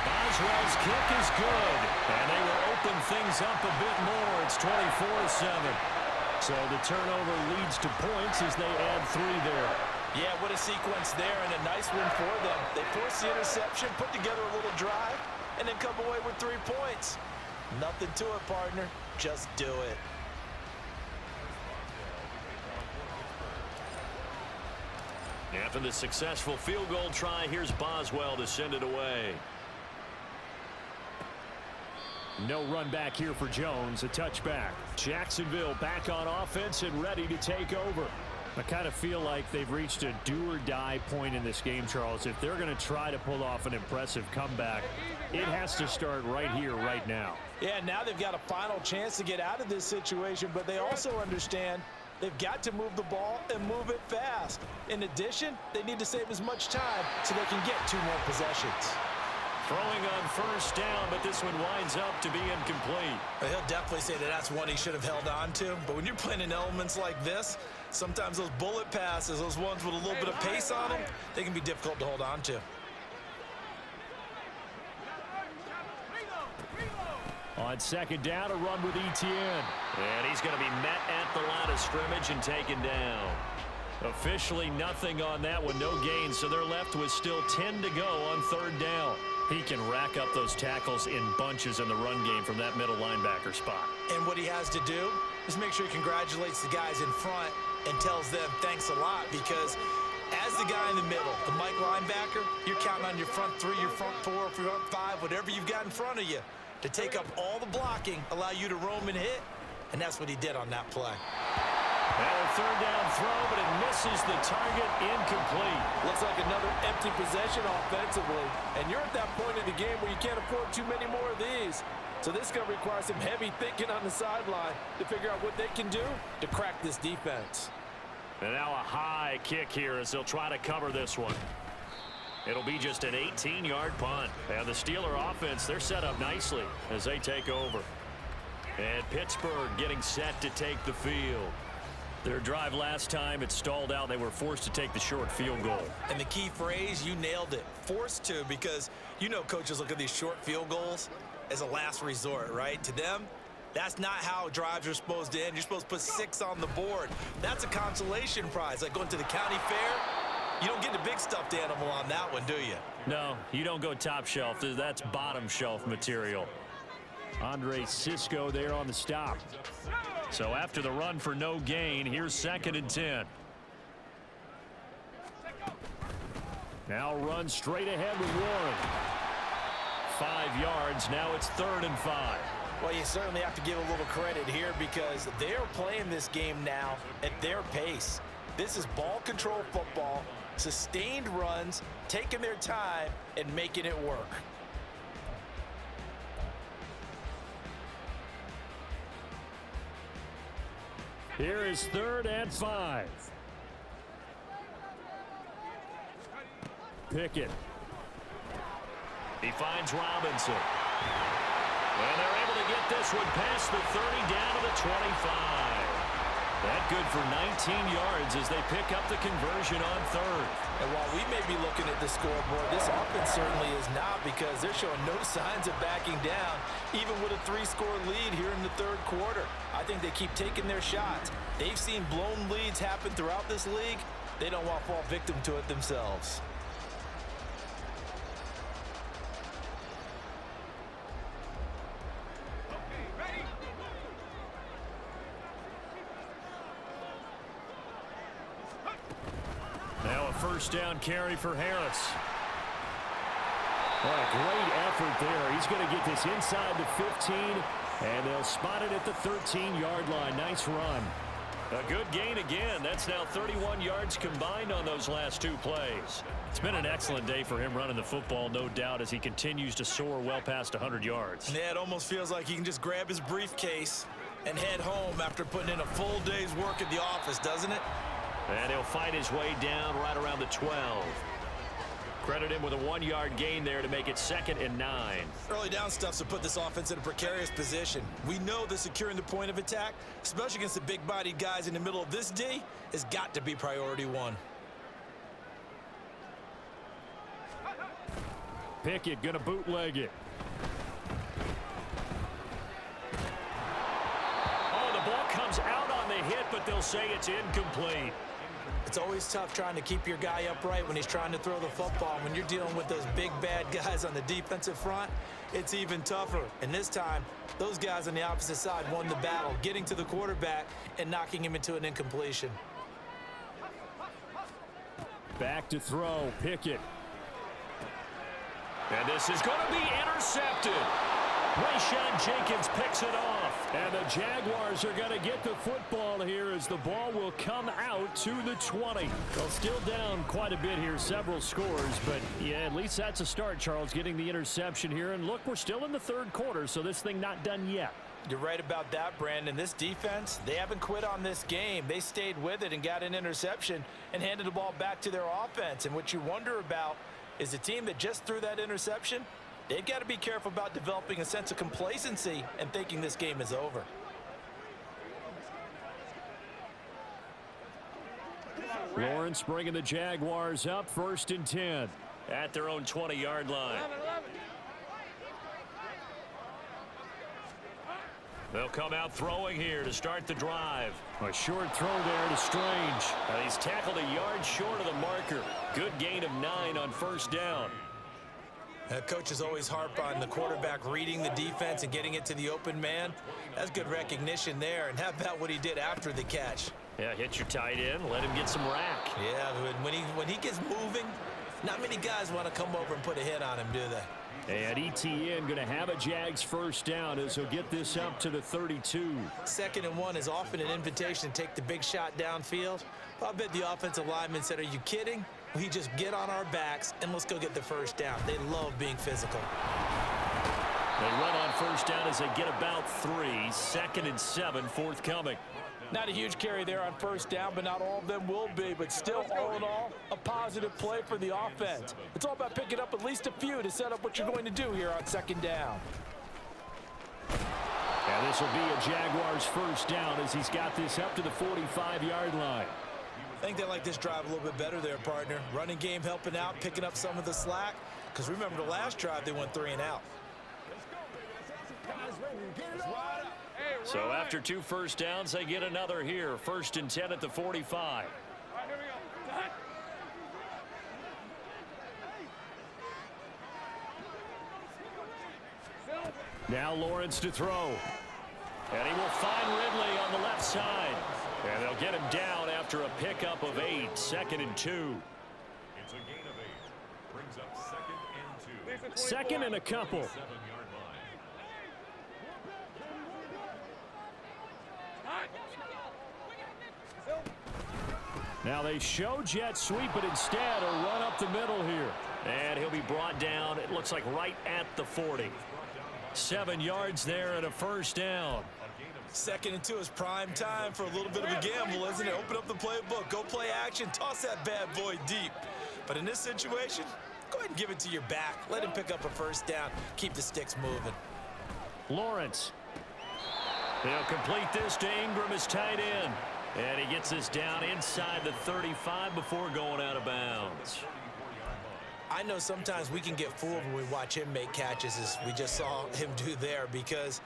Boswell's kick is good. And they will open things up a bit more. It's 24-7. So the turnover leads to points as they add 3 there. Yeah, what a sequence there, and a nice win for them. They forced the interception, put together a little drive, and then come away with 3 points. Nothing to it, partner. Just do it. After the successful field goal try, here's Boswell to send it away. No run back here for Jones. A touchback. Jacksonville back on offense and ready to take over. I kind of feel like they've reached a do-or-die point in this game, Charles. If they're going to try to pull off an impressive comeback, it has to start right here, right now. Yeah, now they've got a final chance to get out of this situation, but they also understand they've got to move the ball and move it fast. In addition, they need to save as much time so they can get 2 more possessions. Throwing on 1st down, but this one winds up to be incomplete. He'll definitely say that that's one he should have held on to. But when you're playing in elements like this, sometimes those bullet passes, those ones with a little bit of pace on them, they can be difficult to hold on to. On On second down, a run with Etienne. And he's going to be met at the line of scrimmage and taken down. Officially nothing on that one, no gain, so they're left with still 10 to go on third down. He can rack up those tackles in bunches in the run game from that middle linebacker spot. And what he has to do is make sure he congratulates the guys in front and tells them thanks a lot, because as the guy in the middle, the Mike linebacker, you're counting on your front three, your front four, front five, whatever you've got in front of you to take up all the blocking, allow you to roam and hit, and that's what he did on that play. And a third down throw, but it misses the target, incomplete. Looks like another empty possession offensively, and you're at that point in the game where you can't afford too many more of these. So this is going to require some heavy thinking on the sideline to figure out what they can do to crack this defense. And now a high kick here as they'll try to cover this one. It'll be just an 18-yard punt. And the Steeler offense, they're set up nicely as they take over. And Pittsburgh getting set to take the field. Their drive last time, it stalled out. They were forced to take the short field goal. And the key phrase, you nailed it. Forced to, because you know coaches look at these short field goals as a last resort, right? To them, that's not how drives are supposed to end. You're supposed to put 6 on the board. That's a consolation prize. Like going to the county fair, you don't get the big stuffed animal on that one, do you? No, you don't go top shelf. That's bottom shelf material. Andre Cisco there on the stop. So after the run for no gain, here's 2nd and 10. Now run straight ahead with Warren. 5 yards. Now it's 3rd and 5. Well, you certainly have to give a little credit here because they're playing this game now at their pace. This is ball control football, sustained runs, taking their time, and making it work. Here is 3rd and 5. Pickett. He finds Robinson. And they're able to get this one past the 30 down to the 25. That good for 19 yards as they pick up the conversion on 3rd. And while we may be looking at the scoreboard, this offense certainly is not, because they're showing no signs of backing down, even with a 3-score lead here in the 3rd quarter. I think they keep taking their shots. They've seen blown leads happen throughout this league. They don't want to fall victim to it themselves. Now a first down carry for Harris. What a great effort there. He's going to get this inside the 15, and they'll spot it at the 13-yard line. Nice run. A good gain again. That's now 31 yards combined on those last 2 plays. It's been an excellent day for him running the football, no doubt, as he continues to soar well past 100 yards. Yeah, it almost feels like he can just grab his briefcase and head home after putting in a full day's work at the office, doesn't it? And he'll fight his way down right around the 12. Credit him with a 1-yard gain there to make it 2nd and 9. Early down stuffs to put this offense in a precarious position. We know that securing the point of attack, especially against the big-bodied guys in the middle of this D, has got to be priority 1. Pickett going to bootleg it. Oh, the ball comes out on the hit, but they'll say it's incomplete. It's always tough trying to keep your guy upright when he's trying to throw the football. When you're dealing with those big, bad guys on the defensive front, it's even tougher. And this time, those guys on the opposite side won the battle, getting to the quarterback and knocking him into an incompletion. Back to throw, Pickett. And this is going to be intercepted. Rayshawn Jenkins picks it off. And the Jaguars are going to get the football here as the ball will come out to the 20. Well, still down quite a bit here, several scores, but yeah, at least that's a start, Charles, getting the interception here. And look, we're still in the 3rd quarter, so this thing not done yet. You're right about that, Brandon. This defense, they haven't quit on this game. They stayed with it and got an interception and handed the ball back to their offense. And what you wonder about is the team that just threw that interception, they've got to be careful about developing a sense of complacency and thinking this game is over. Lawrence bringing the Jaguars up, 1st and 10. At their own 20-yard line. They'll come out throwing here to start the drive. A short throw there to Strange. He's tackled a yard short of the marker. Good gain of 9 on first down. Coaches always harp on the quarterback reading the defense and getting it to the open man. That's good recognition there. And how about what he did after the catch? Yeah, hit your tight end, let him get some rack. Yeah, when he gets moving, not many guys want to come over and put a hit on him, do they? And ETN going to have a Jags first down as he'll get this up to the 32. 2nd and 1 is often an invitation to take the big shot downfield. I bet the offensive lineman said, are you kidding? We just get on our backs and let's go get the first down. They love being physical. They run on first down as they get about 3. 2nd and 7 forthcoming. Not a huge carry there on first down, but not all of them will be. But still, all in all, a positive play for the offense. It's all about picking up at least a few to set up what you're going to do here on 2nd down. And this will be a Jaguars first down as he's got this up to the 45-yard line. I think they like this drive a little bit better there, partner. Running game helping out, picking up some of the slack. Because remember the last drive, they went 3 and out. So after 2 first downs, they get another here. 1st and 10 at the 45. Now Lawrence to throw. And he will find Ridley on the left side. And they'll get him down after a pickup of 8. 2nd and 2. It's a gain of 8. Brings up 2nd and 2. Second and a couple. 7-yard line. Now they show jet sweep, but instead a run up the middle here. And he'll be brought down, it looks like right at the 40. 7 yards there and a first down. 2nd and 2 is prime time for a little bit of a gamble, isn't it? Open up the playbook, go play action, toss that bad boy deep. But in this situation, go ahead and give it to your back. Let him pick up a first down. Keep the sticks moving. Lawrence. They'll complete this to Ingram as tight end. And he gets this down inside the 35 before going out of bounds. I know sometimes we can get fooled when we watch him make catches, as we just saw him do there, because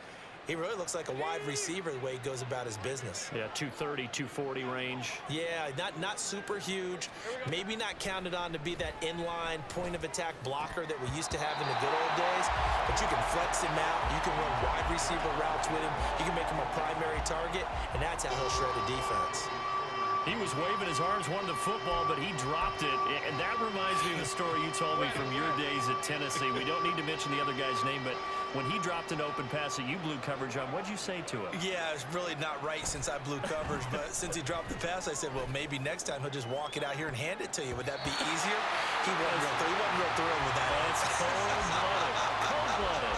he really looks like a wide receiver the way he goes about his business. Yeah, 230, 240 range. Yeah, not super huge. Maybe not counted on to be that inline point of attack blocker that we used to have in the good old days. But you can flex him out. You can run wide receiver routes with him. You can make him a primary target, and that's how he'll shred a defense. He was waving his arms, wanted the football, but he dropped it. And that reminds me of the story you told me from your days at Tennessee. We don't need to mention the other guy's name, but when he dropped an open pass that you blew coverage on, what'd you say to him? Yeah, it's really not right since I blew coverage, but since he dropped the pass, I said, well, maybe next time he'll just walk it out here and hand it to you. Would that be easier? He wasn't real thrilled with that. That's cold-blooded. Cold-blooded.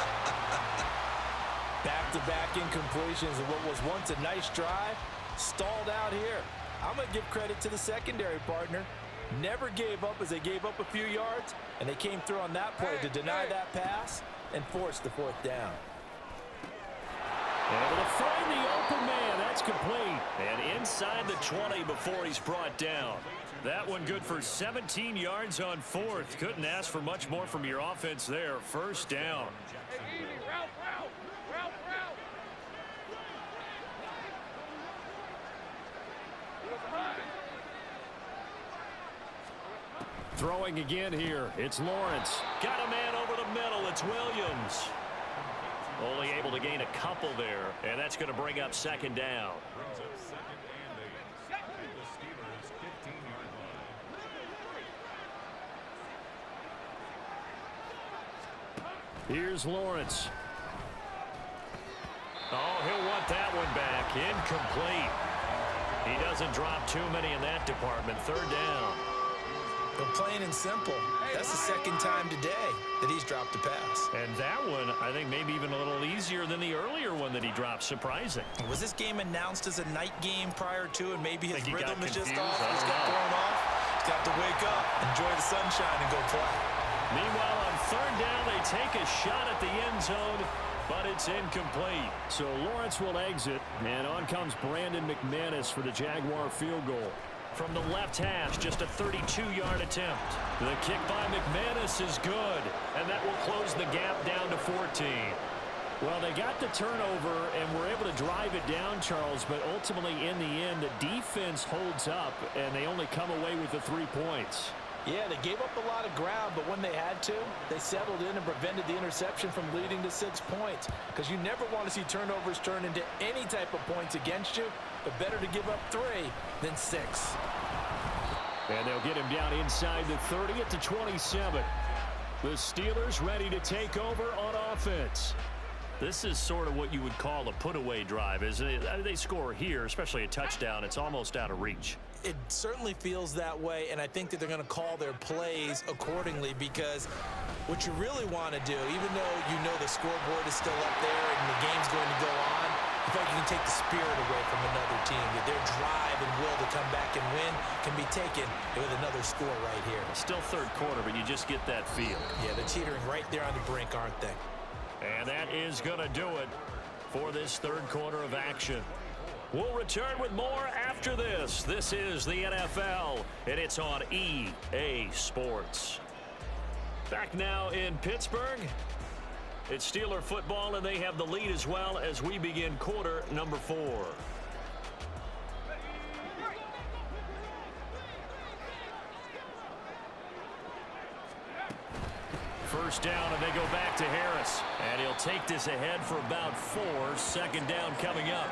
Back-to-back incompletions of what was once a nice drive, stalled out here. I'm going to give credit to the secondary, partner. Never gave up as they gave up a few yards, and they came through on that play to deny that pass and force the 4th down. Able to find the open man. That's complete. And inside the 20 before he's brought down. That one good for 17 yards on 4th. Couldn't ask for much more from your offense there. First down. Throwing again here. It's Lawrence. Got a man over the middle. It's Williams. Only able to gain a couple there, and that's going to bring up 2nd down. Brings up 2nd and 8. At the Steelers' 15-yard line. Here's Lawrence. Oh, he'll want that one back. Incomplete. He doesn't drop too many in that department. 3rd down. But plain and simple, that's the 2nd time today that he's dropped a pass. And that one, I think, maybe even a little easier than the earlier one that he dropped. Surprising. Was this game announced as a night game prior to, and maybe his rhythm is just confused. off? I He's don't got know. thrown off. He's got to wake up, enjoy the sunshine, and go play. Meanwhile, on 3rd down, they take a shot at the end zone, but it's incomplete. So Lawrence will exit, and on comes Brandon McManus for the Jaguar field goal. From the left hash, just a 32-yard attempt. The kick by McManus is good, and that will close the gap down to 14. Well, they got the turnover and were able to drive it down, Charles, but ultimately in the end, the defense holds up, and they only come away with the 3 points. Yeah, they gave up a lot of ground, but when they had to, they settled in and prevented the interception from leading to 6 points. Because you never want to see turnovers turn into any type of points against you, but better to give up 3 than 6. And they'll get him down inside the 30 at the 27. The Steelers ready to take over on offense. This is sort of what you would call a put-away drive, isn't it? They score here, especially a touchdown. It's almost out of reach. It certainly feels that way, and I think that they're going to call their plays accordingly, because what you really want to do, even though you know the scoreboard is still up there and the game's going to go on, I feel like you can take the spirit away from another team. That their drive and will to come back and win can be taken with another score right here. Still third quarter, but you just get that feel. Yeah, they're teetering right there on the brink, aren't they? And that is going to do it for this third quarter of action. We'll return with more after this. This is the NFL, and it's on EA Sports. Back now in Pittsburgh. It's Steeler football, and they have the lead as well as we begin quarter number 4. First down, and they go back to Harris. And he'll take this ahead for about 4. Second down coming up.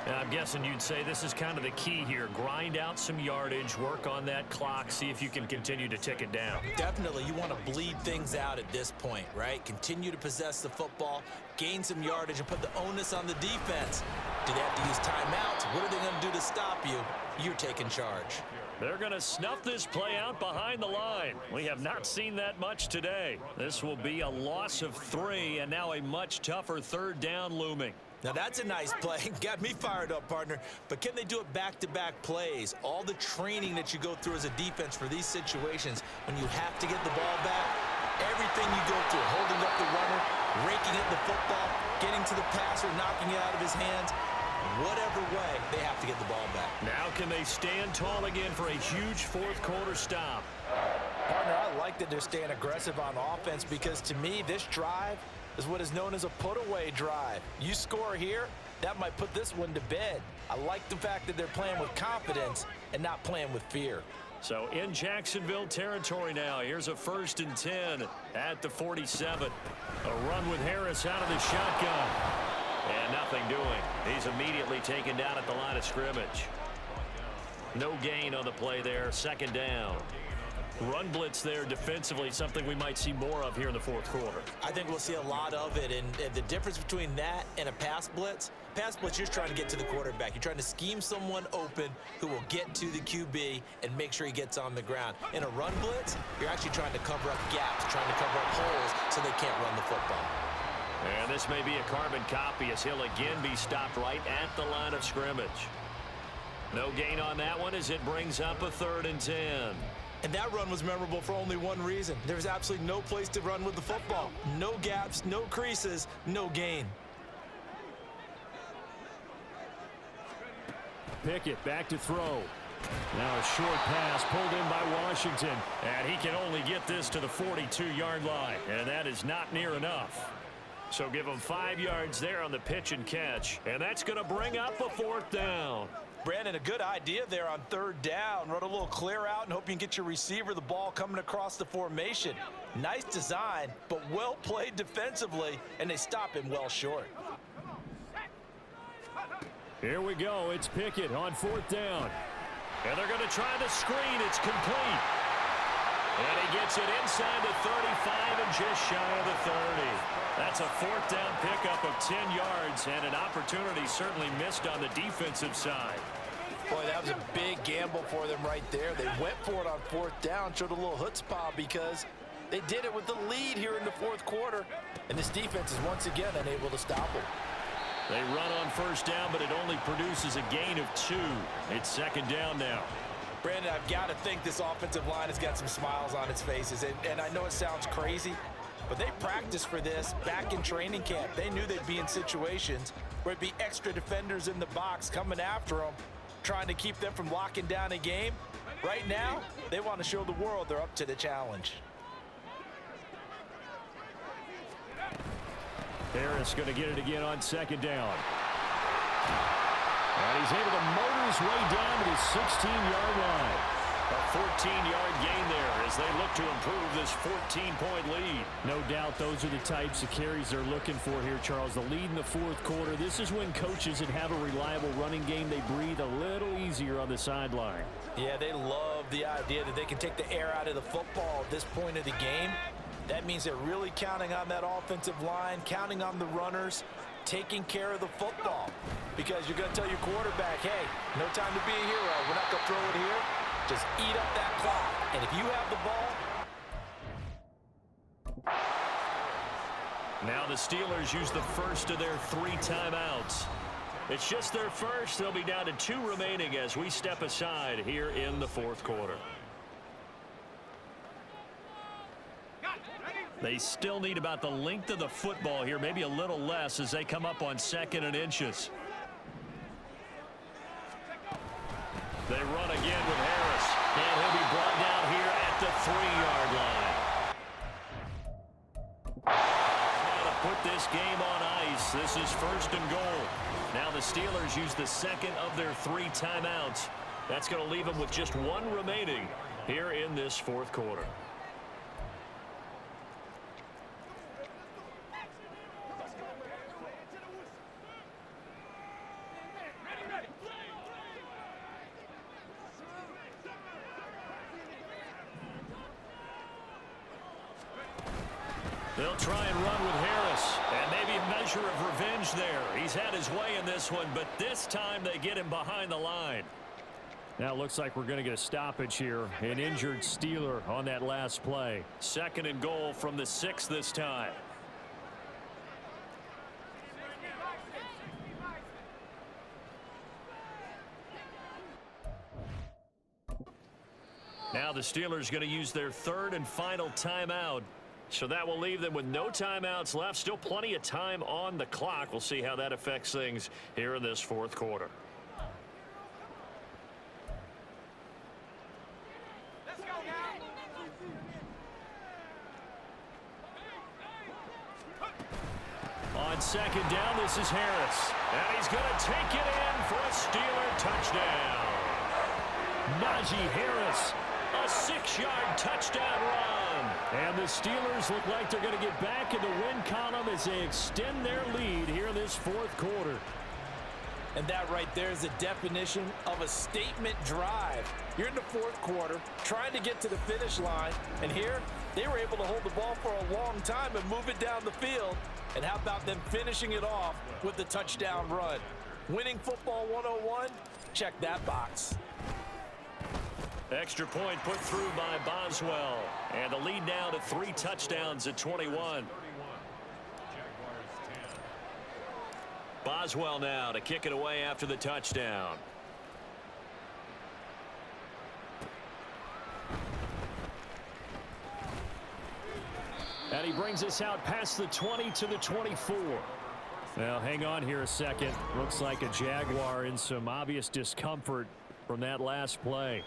And I'm guessing you'd say this is kind of the key here. Grind out some yardage, work on that clock, see if you can continue to tick it down. Definitely, you want to bleed things out at this point, right? Continue to possess the football, gain some yardage, and put the onus on the defense. Do they have to use timeouts? What are they going to do to stop you? You're taking charge. They're going to snuff this play out behind the line. We have not seen that much today. This will be a loss of 3, and now a much tougher third down looming. Now that's a nice play. Got me fired up, partner. But can they do it back-to-back plays? All the training that you go through as a defense for these situations, when you have to get the ball back, everything you go through, holding up the runner, raking at the football, getting to the passer, knocking it out of his hands, whatever way, they have to get the ball back. Now can they stand tall again for a huge fourth quarter stop? Partner, I like that they're staying aggressive on offense, because to me, this drive is what is known as a put-away drive. You score here, that might put this one to bed. I like the fact that they're playing with confidence and not playing with fear. So in Jacksonville territory now. Here's a 1st and 10 at the 47. A run with Harris out of the shotgun. And nothing doing. He's immediately taken down at the line of scrimmage. No gain on the play there. Second down. Run blitz there defensively, something we might see more of here in the fourth quarter. I think we'll see a lot of it, and the difference between that and a pass blitz, you're just trying to get to the quarterback. You're trying to scheme someone open who will get to the QB and make sure he gets on the ground. In a run blitz, you're actually trying to cover up gaps, trying to cover up holes so they can't run the football. And this may be a carbon copy as he'll again be stopped right at the line of scrimmage. No gain on that one as it brings up a 3rd and 10. And that run was memorable for only one reason. There was absolutely no place to run with the football. No gaps, no creases, no gain. Pickett back to throw. Now a short pass pulled in by Washington. And he can only get this to the 42-yard line. And that is not near enough. So give him 5 yards there on the pitch and catch. And that's going to bring up a 4th down. Brandon, a good idea there on 3rd down. Run a little clear out and hope you can get your receiver the ball coming across the formation. Nice design, but well played defensively, and they stop him well short. Here we go. It's Pickett on 4th down. And they're going to try the screen. It's complete. And he gets it inside the 35 and just shy of the 30. That's a 4th down pickup of 10 yards, and an opportunity certainly missed on the defensive side. Boy, that was a big gamble for them right there. They went for it on 4th down, showed a little chutzpah because they did it with the lead here in the 4th quarter. And this defense is once again unable to stop them. They run on 1st down, but it only produces a gain of 2. It's 2nd down now. Brandon, I've got to think this offensive line has got some smiles on its faces. And I know it sounds crazy, but they practiced for this back in training camp. They knew they'd be in situations where it'd be extra defenders in the box coming after them, trying to keep them from locking down a game. Right now, they want to show the world they're up to the challenge. Harris going to get it again on second down. And he's able to motor his way down to the 16-yard line. A 14-yard gain there as they look to improve this 14-point lead. No doubt those are the types of carries they're looking for here, Charles. The lead in the fourth quarter. This is when coaches that have a reliable running game, they breathe a little easier on the sideline. Yeah, they love the idea that they can take the air out of the football at this point of the game. That means they're really counting on that offensive line, counting on the runners, taking care of the football. Because you're going to tell your quarterback, hey, no time to be a hero. We're not going to throw it here. Just eat up that clock. And if you have the ball. Now the Steelers use the first of their 3 timeouts. It's just their first. They'll be down to 2 remaining as we step aside here in the fourth quarter. They still need about the length of the football here, maybe a little less as they come up on 2nd and inches. They run again with Harris, and he'll be brought down here at the 3-yard line. Now to put this game on ice, this is 1st and goal. Now the Steelers use the second of their 3 timeouts. That's going to leave them with just 1 remaining here in this fourth quarter. They'll try and run with Harris, and maybe a measure of revenge there. He's had his way in this one, but this time they get him behind the line. Now it looks like we're going to get a stoppage here. An injured Steeler on that last play. 2nd and goal from the 6 this time. Now the Steelers going to use their 3rd and final timeout. So that will leave them with no timeouts left. Still plenty of time on the clock. We'll see how that affects things here in this fourth quarter. Let's go now. On 2nd down, this is Harris. And he's going to take it in for a Steeler touchdown. Najee Harris, A 6-yard touchdown run. and the Steelers look like they're going to get back in the win column as they extend their lead here in this fourth quarter. And that right there is the definition of a statement drive. You're in the fourth quarter, trying to get to the finish line, and here they were able to hold the ball for a long time and move it down the field. And how about them finishing it off with the touchdown run? Winning football 101? Check that box. Extra point put through by Boswell. And the lead now to 3 touchdowns at 21. Boswell now to kick it away after the touchdown. And he brings us out past the 20 to the 24. Now, hang on here a second. Looks like a Jaguar in some obvious discomfort from that last play.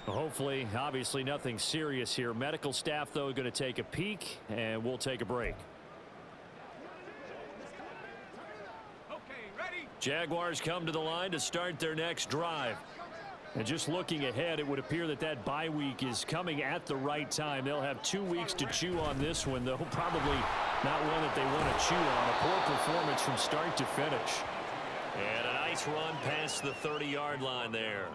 Hopefully, obviously, nothing serious here. Medical staff, though, going to take a peek, and we'll take a break. Jaguars come to the line to start their next drive. And just looking ahead, it would appear that that bye week is coming at the right time. They'll have 2 weeks to chew on this one, though. Probably not one that they want to chew on. A poor performance from start to finish. And a nice run past the 30-yard line there.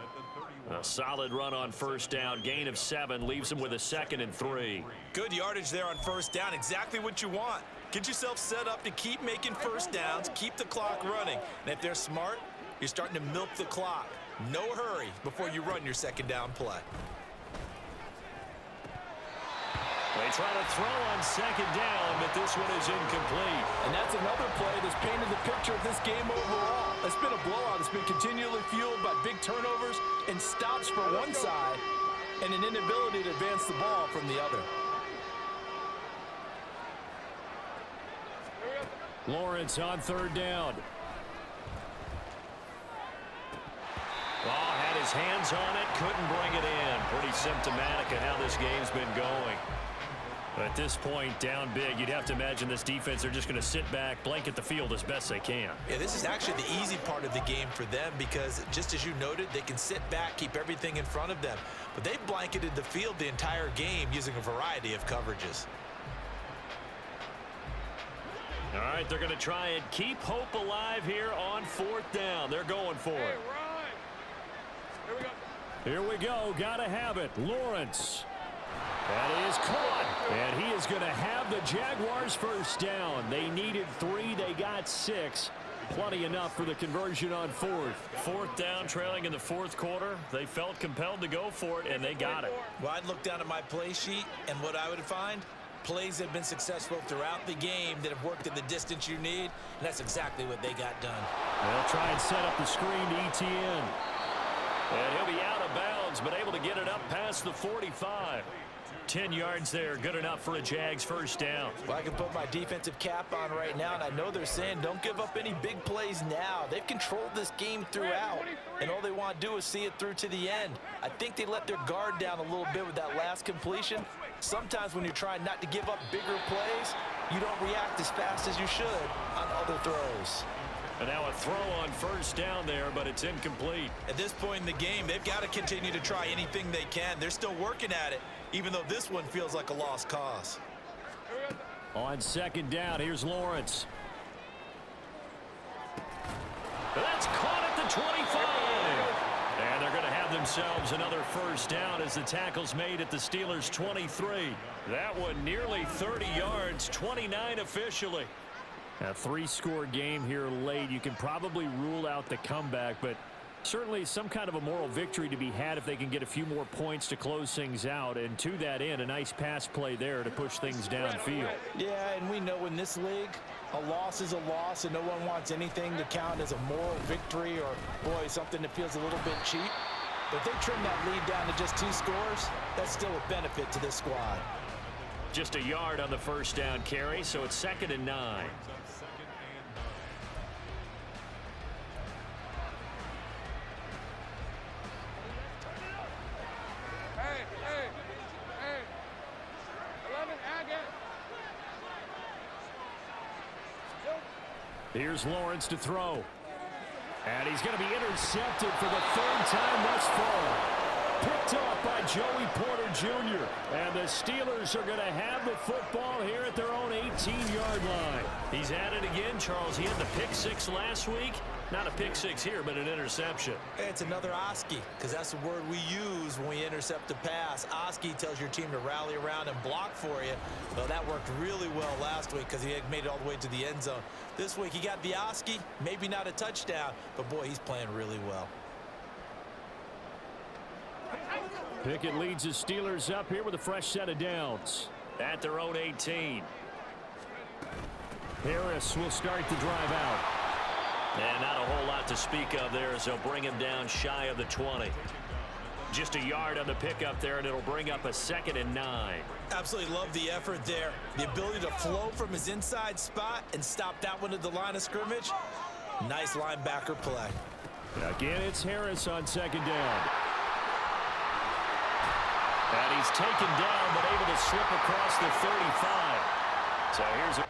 A solid run on first down. Gain of 7 leaves them with a 2nd and 3. Good yardage there on first down. Exactly what you want. Get yourself set up to keep making first downs, keep the clock running. And if they're smart, you're starting to milk the clock. No hurry before you run your 2nd down play. They try to throw on 2nd down, but this one is incomplete. And that's another play that's painted the picture of this game overall. It's been a blowout. It's been continually fueled by big turnovers and stops for one side and an inability to advance the ball from the other. Lawrence on 3rd down. Oh, had his hands on it, couldn't bring it in. Pretty symptomatic of how this game's been going. At this point, down big, you'd have to imagine this defense are just going to sit back, blanket the field as best they can. Yeah, this is actually the easy part of the game for them because, just as you noted, they can sit back, keep everything in front of them. But they've blanketed the field the entire game using a variety of coverages. All right, they're going to try and keep hope alive here on 4th down. They're going for it. Here we go. Here we go. Got to have it. Lawrence. That is caught. And he is going to have the Jaguars first down. They needed 3. They got 6. Plenty enough for the conversion on 4th. 4th down, trailing in the 4th quarter. They felt compelled to go for it, and they got it. Well, I'd look down at my play sheet, and what I would find, plays have been successful throughout the game that have worked in the distance you need, and that's exactly what they got done. They'll try and set up the screen to ETN. And he'll be out of bounds, but able to get it up past the 45. 10 yards there, good enough for a Jags first down. Well, I can put my defensive cap on right now, and I know they're saying don't give up any big plays now. They've controlled this game throughout, and all they want to do is see it through to the end. I think they let their guard down a little bit with that last completion. Sometimes when you're trying not to give up bigger plays, you don't react as fast as you should on other throws. And now a throw on first down there, but it's incomplete. At this point in the game, they've got to continue to try anything they can. They're still working at it, even though this one feels like a lost cause. On 2nd down, here's Lawrence. That's caught at the 25. And they're going to have themselves another first down as the tackle's made at the Steelers' 23. That one nearly 30 yards, 29 officially. A 3-score game here late. You can probably rule out the comeback, but certainly some kind of a moral victory to be had if they can get a few more points to close things out. And to that end, a nice pass play there to push things downfield. Yeah, and we know in this league, a loss is a loss, and no one wants anything to count as a moral victory or, boy, something that feels a little bit cheap. But if they trim that lead down to just 2 scores, that's still a benefit to this squad. Just a yard on the first down carry, so it's 2nd and 9. Hey. 11, Agate. Here's Lawrence to throw. And he's going to be intercepted for the 3rd time thus far. Picked off by Joey Porter Jr. And the Steelers are going to have the football here at their own 18-yard line. He's at it again, Charles. He had the pick 6 last week. Not a pick 6 here, but an interception. It's another Oski, because that's the word we use when we intercept a pass. Oski tells your team to rally around and block for you. Well, that worked really well last week because he had made it all the way to the end zone. This week he got the Oski, maybe not a touchdown, but boy, he's playing really well. Pickett leads the Steelers up here with a fresh set of downs. At their own 18. Harris will start the drive out. And not a whole lot to speak of there as they'll bring him down shy of the 20. Just a yard on the pickup there, and it'll bring up a 2nd and 9. Absolutely love the effort there. The ability to flow from his inside spot and stop that one at the line of scrimmage. Nice linebacker play. Again, it's Harris on 2nd down. And he's taken down, but able to slip across the 35. So here's a...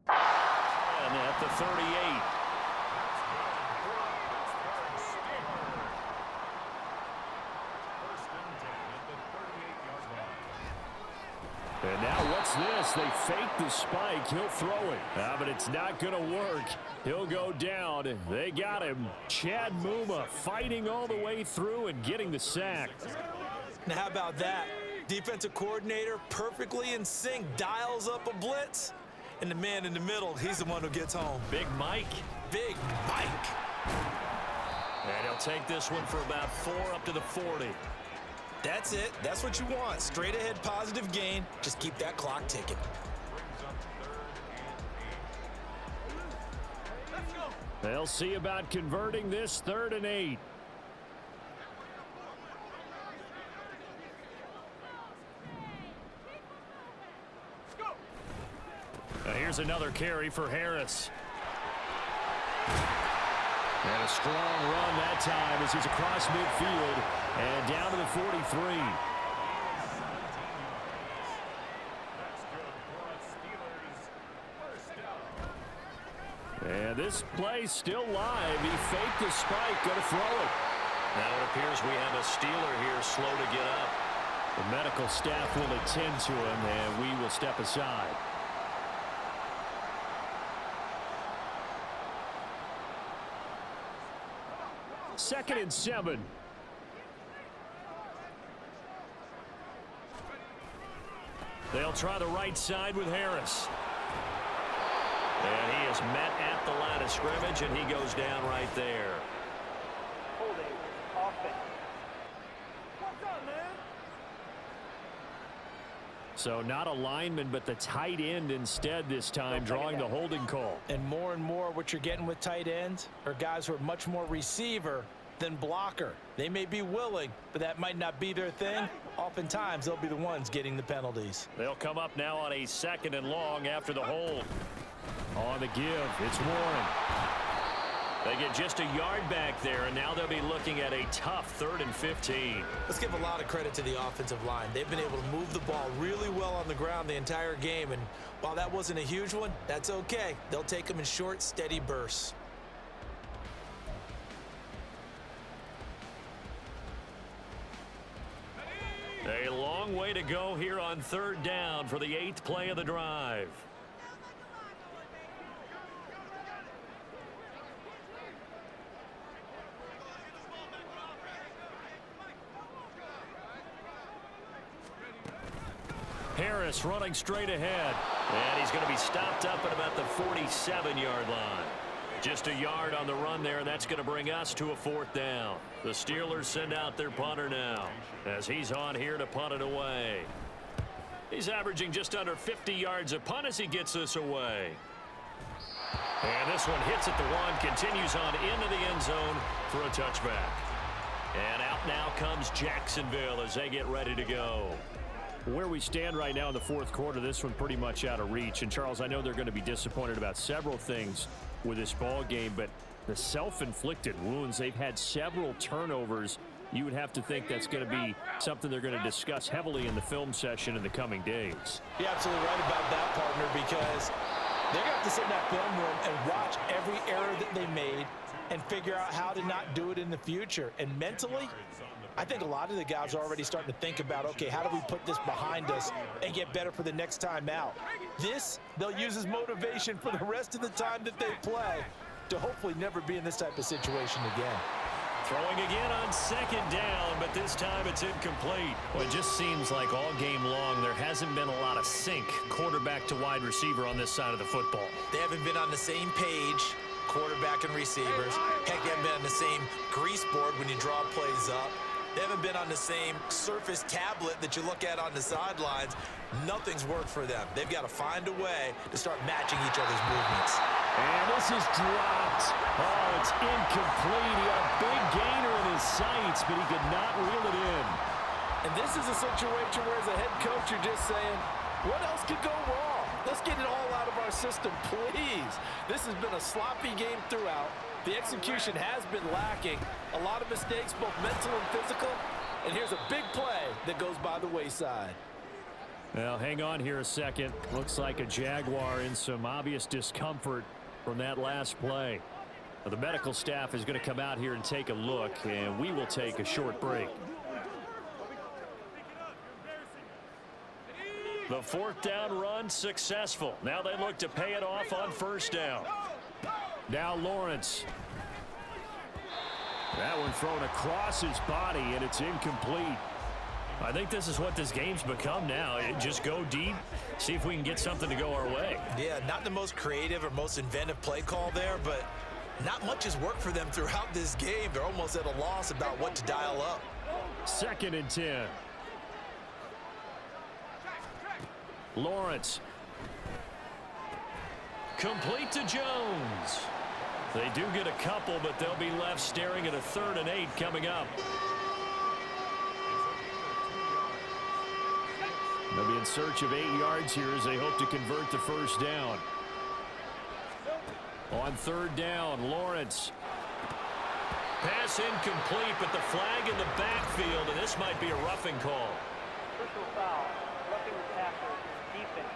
And at the 38. And now what's this? They fake the spike. He'll throw it. But it's not going to work. He'll go down. They got him. Chad Muma fighting all the way through and getting the sack. Now how about that? Defensive coordinator perfectly in sync, dials up a blitz. And the man in the middle, he's the one who gets home. Big Mike. Big Mike. And he'll take this one for about 4 up to the 40. That's it. That's what you want. Straight ahead positive gain. Just keep that clock ticking. They'll see about converting this 3rd and 8. Now here's another carry for Harris. And a strong run that time as he's across midfield and down to the 43. And this play's still live. He faked the spike, going to throw it. Now it appears we have a Steeler here slow to get up. The medical staff will attend to him, and we will step aside. Second and 7. They'll try the right side with Harris. And he is met at the line of scrimmage, and he goes down right there. Holding. Offense. So not a lineman, but the tight end instead this time, drawing the holding call. And more what you're getting with tight ends are guys who are much more receiver than blocker. They may be willing, but that might not be their thing. Oftentimes, they'll be the ones getting the penalties. They'll come up now on a 2nd and long after the hold. On the give, it's Warren. They get just a yard back there, and now they'll be looking at a tough 3rd and 15. Let's give a lot of credit to the offensive line. They've been able to move the ball really well on the ground the entire game, and while that wasn't a huge one, that's okay. They'll take them in short, steady bursts. A long way to go here on 3rd down for the 8th play of the drive. Harris running straight ahead. And he's going to be stopped up at about the 47-yard line. Just a yard on the run there, and that's going to bring us to a 4th down. The Steelers send out their punter now as he's on here to punt it away. He's averaging just under 50 yards a punt as he gets this away. And this one hits at the 1, continues on into the end zone for a touchback. And out now comes Jacksonville as they get ready to go. Where we stand right now in the 4th quarter, this one pretty much out of reach. And, Charles, I know they're going to be disappointed about several things with this ball game, but the self-inflicted wounds, they've had several turnovers. You would have to think that's going to be something they're going to discuss heavily in the film session in the coming days. You're absolutely right about that, partner, because they're going to have to sit in that film room and watch every error that they made and figure out how to not do it in the future. And mentally, I think a lot of the guys are already starting to think about, okay, how do we put this behind us and get better for the next time out? This, they'll use as motivation for the rest of the time that they play to hopefully never be in this type of situation again. Throwing again on 2nd down, but this time it's incomplete. Well, it just seems like all game long there hasn't been a lot of sync quarterback to wide receiver on this side of the football. They haven't been on the same page, quarterback and receivers. Heck, they haven't been on the same grease board when you draw plays up. They haven't been on the same Surface tablet that you look at on the sidelines. Nothing's worked for them. They've got to find a way to start matching each other's movements. And this is dropped. Oh, it's incomplete. He had a big gainer in his sights, but he could not reel it in. And this is a situation where as a head coach, you're just saying, what else could go wrong? Let's get it all out of our system, please. This has been a sloppy game throughout. The execution has been lacking. A lot of mistakes, both mental and physical. And here's a big play that goes by the wayside. Well, hang on here a second. Looks like a Jaguar in some obvious discomfort from that last play. Well, the medical staff is going to come out here and take a look, and we will take a short break. The 4th down run successful. Now they look to pay it off on 1st down. Now Lawrence. That one thrown across his body, and it's incomplete. I think this is what this game's become now. Just go deep, see if we can get something to go our way. Yeah, not the most creative or most inventive play call there, but not much has worked for them throughout this game. They're almost at a loss about what to dial up. 2nd and 10. Lawrence. Complete to Jones. They do get a couple, but they'll be left staring at a 3rd and 8 coming up. They'll be in search of 8 yards here as they hope to convert the 1st down. On 3rd down, Lawrence. Pass incomplete, but the flag in the backfield, and this might be a roughing call. Personal foul. Roughing the passer. Defense.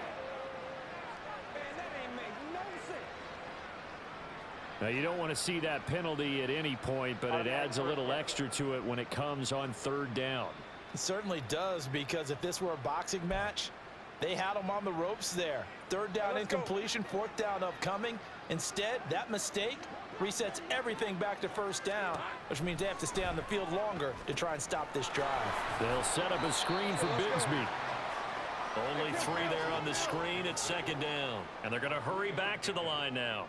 Now, you don't want to see that penalty at any point, but it adds a little extra to it when it comes on third down. It certainly does, because if this were a boxing match, they had him on the ropes there. Third down incompletion, fourth down upcoming. Instead, that mistake resets everything back to first down, which means they have to stay on the field longer to try and stop this drive. They'll set up a screen for Bigsby. Only 3 there on the screen at second down. And they're going to hurry back to the line now.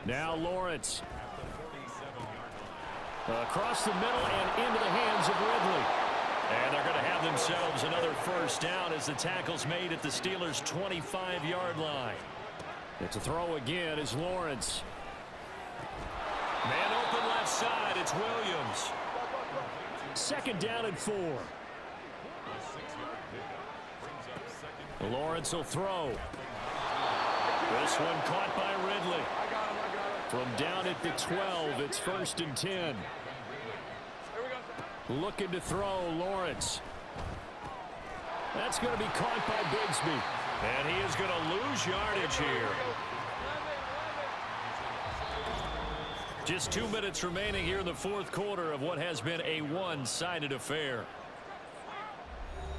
Now Lawrence. Across the middle and into the hands of Ridley. And they're going to have themselves another first down as the tackle's made at the Steelers' 25-yard line. It's a throw again as Lawrence. Man open left side, it's Williams. Second down and 4. Lawrence will throw. This one caught by Ridley. From down at the 12, it's first and 10. Looking to throw, Lawrence. That's going to be caught by Bigsby. And he is going to lose yardage here. Just 2 minutes remaining here in the fourth quarter of what has been a one-sided affair.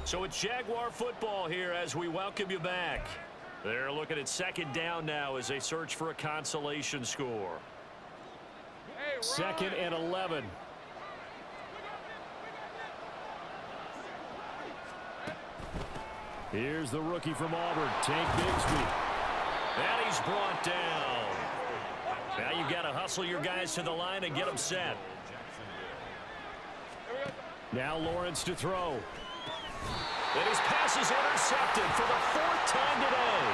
So it's Jaguar football here as we welcome you back. They're looking at second down now as they search for a consolation score. Second and 11. Here's the rookie from Auburn, Tank Bigsby. And he's brought down. Now you've got to hustle your guys to the line and get them set. Now Lawrence to throw. And his pass is intercepted for the 4th time today.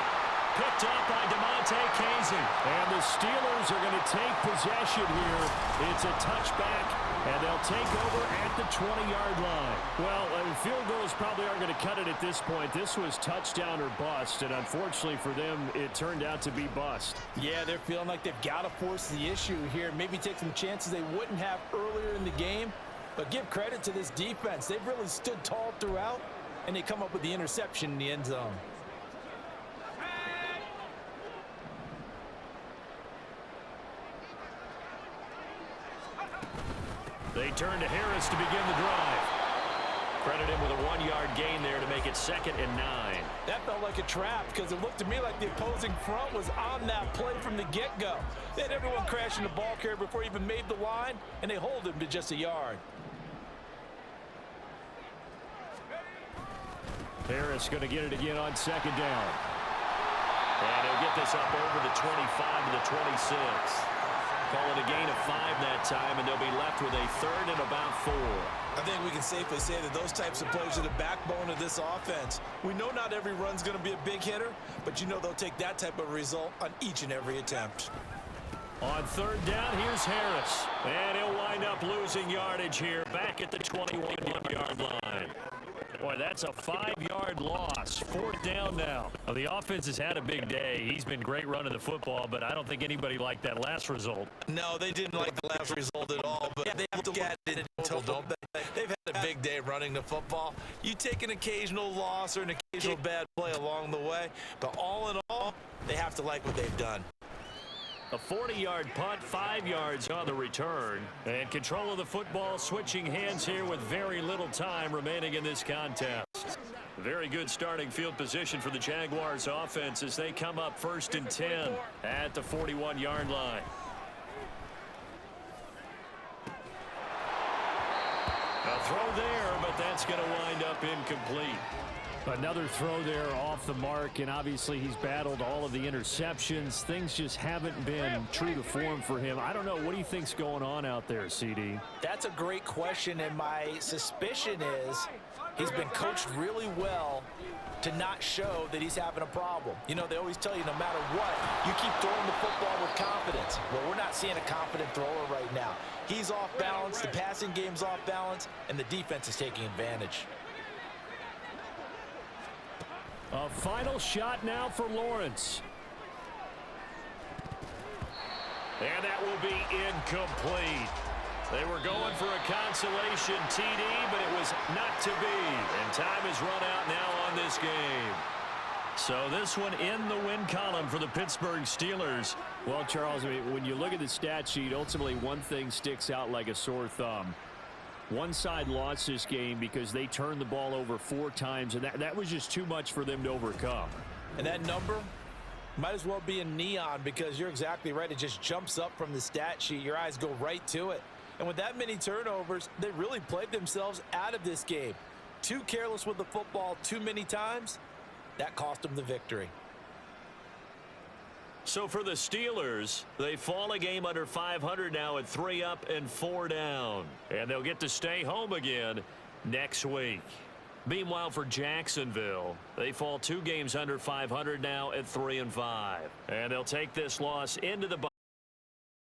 Picked up by DeMonte Casey. And the Steelers are going to take possession here. It's a touchback, and they'll take over at the 20-yard line. Well, field goals probably aren't going to cut it at this point. This was touchdown or bust, and unfortunately for them, it turned out to be bust. Yeah, they're feeling like they've got to force the issue here. Maybe take some chances they wouldn't have earlier in the game. But give credit to this defense. They've really stood tall throughout, and they come up with the interception in the end zone. They turn to Harris to begin the drive. Credit him with a 1-yard gain there to make it 2nd and 9. That felt like a trap because it looked to me like the opposing front was on that play from the get-go. They had everyone crashing the ball carrier before he even made the line, and they hold him to just a yard. Harris going to get it again on second down. And he'll get this up over the 25 to the 26. Call it a gain of 5 that time, and they'll be left with a 3rd and about 4. I think we can safely say that those types of plays are the backbone of this offense. We know not every run's going to be a big hitter, but you know they'll take that type of result on each and every attempt. On third down, here's Harris. And he'll wind up losing yardage here back at the 21-yard line. Boy, that's a 5-yard loss. 4th down now. Well, the offense has had a big day. He's been great running the football, but I don't think anybody liked that last result. No, they didn't like the last result at all, but they have to look at it in total, don't they? They've had a big day running the football. You take an occasional loss or an occasional bad play along the way, but all in all, they have to like what they've done. A 40-yard punt, 5 yards on the return. And control of the football switching hands here with very little time remaining in this contest. Very good starting field position for the Jaguars offense as they come up 1st and 10 at the 41-yard line. A throw there, but that's going to wind up incomplete. Another throw there off the mark, and obviously he's battled all of the interceptions. Things just haven't been true to form for him. I don't know. What do you think's going on out there, CD? That's a great question, and my suspicion is he's been coached really well to not show that he's having a problem. You know, they always tell you no matter what, you keep throwing the football with confidence. Well, we're not seeing a confident thrower right now. He's off balance, the passing game's off balance, and the defense is taking advantage. A final shot now for Lawrence. And that will be incomplete. They were going for a consolation TD, but it was not to be. And time is run out now on this game. So this one in the win column for the Pittsburgh Steelers. Well, Charles, I mean, when you look at the stat sheet, ultimately one thing sticks out like a sore thumb. One side lost this game because they turned the ball over 4 times, and that was just too much for them to overcome. And that number might as well be in neon, because you're exactly right. It just jumps up from the stat sheet. Your eyes go right to it. And with that many turnovers, they really played themselves out of this game. Too careless with the football too many times. That cost them the victory. So for the Steelers, they fall a game under 500 now at 3 up and 4 down. And they'll get to stay home again next week. Meanwhile, for Jacksonville, they fall 2 games under 500 now at 3 and 5. And they'll take this loss into the bye.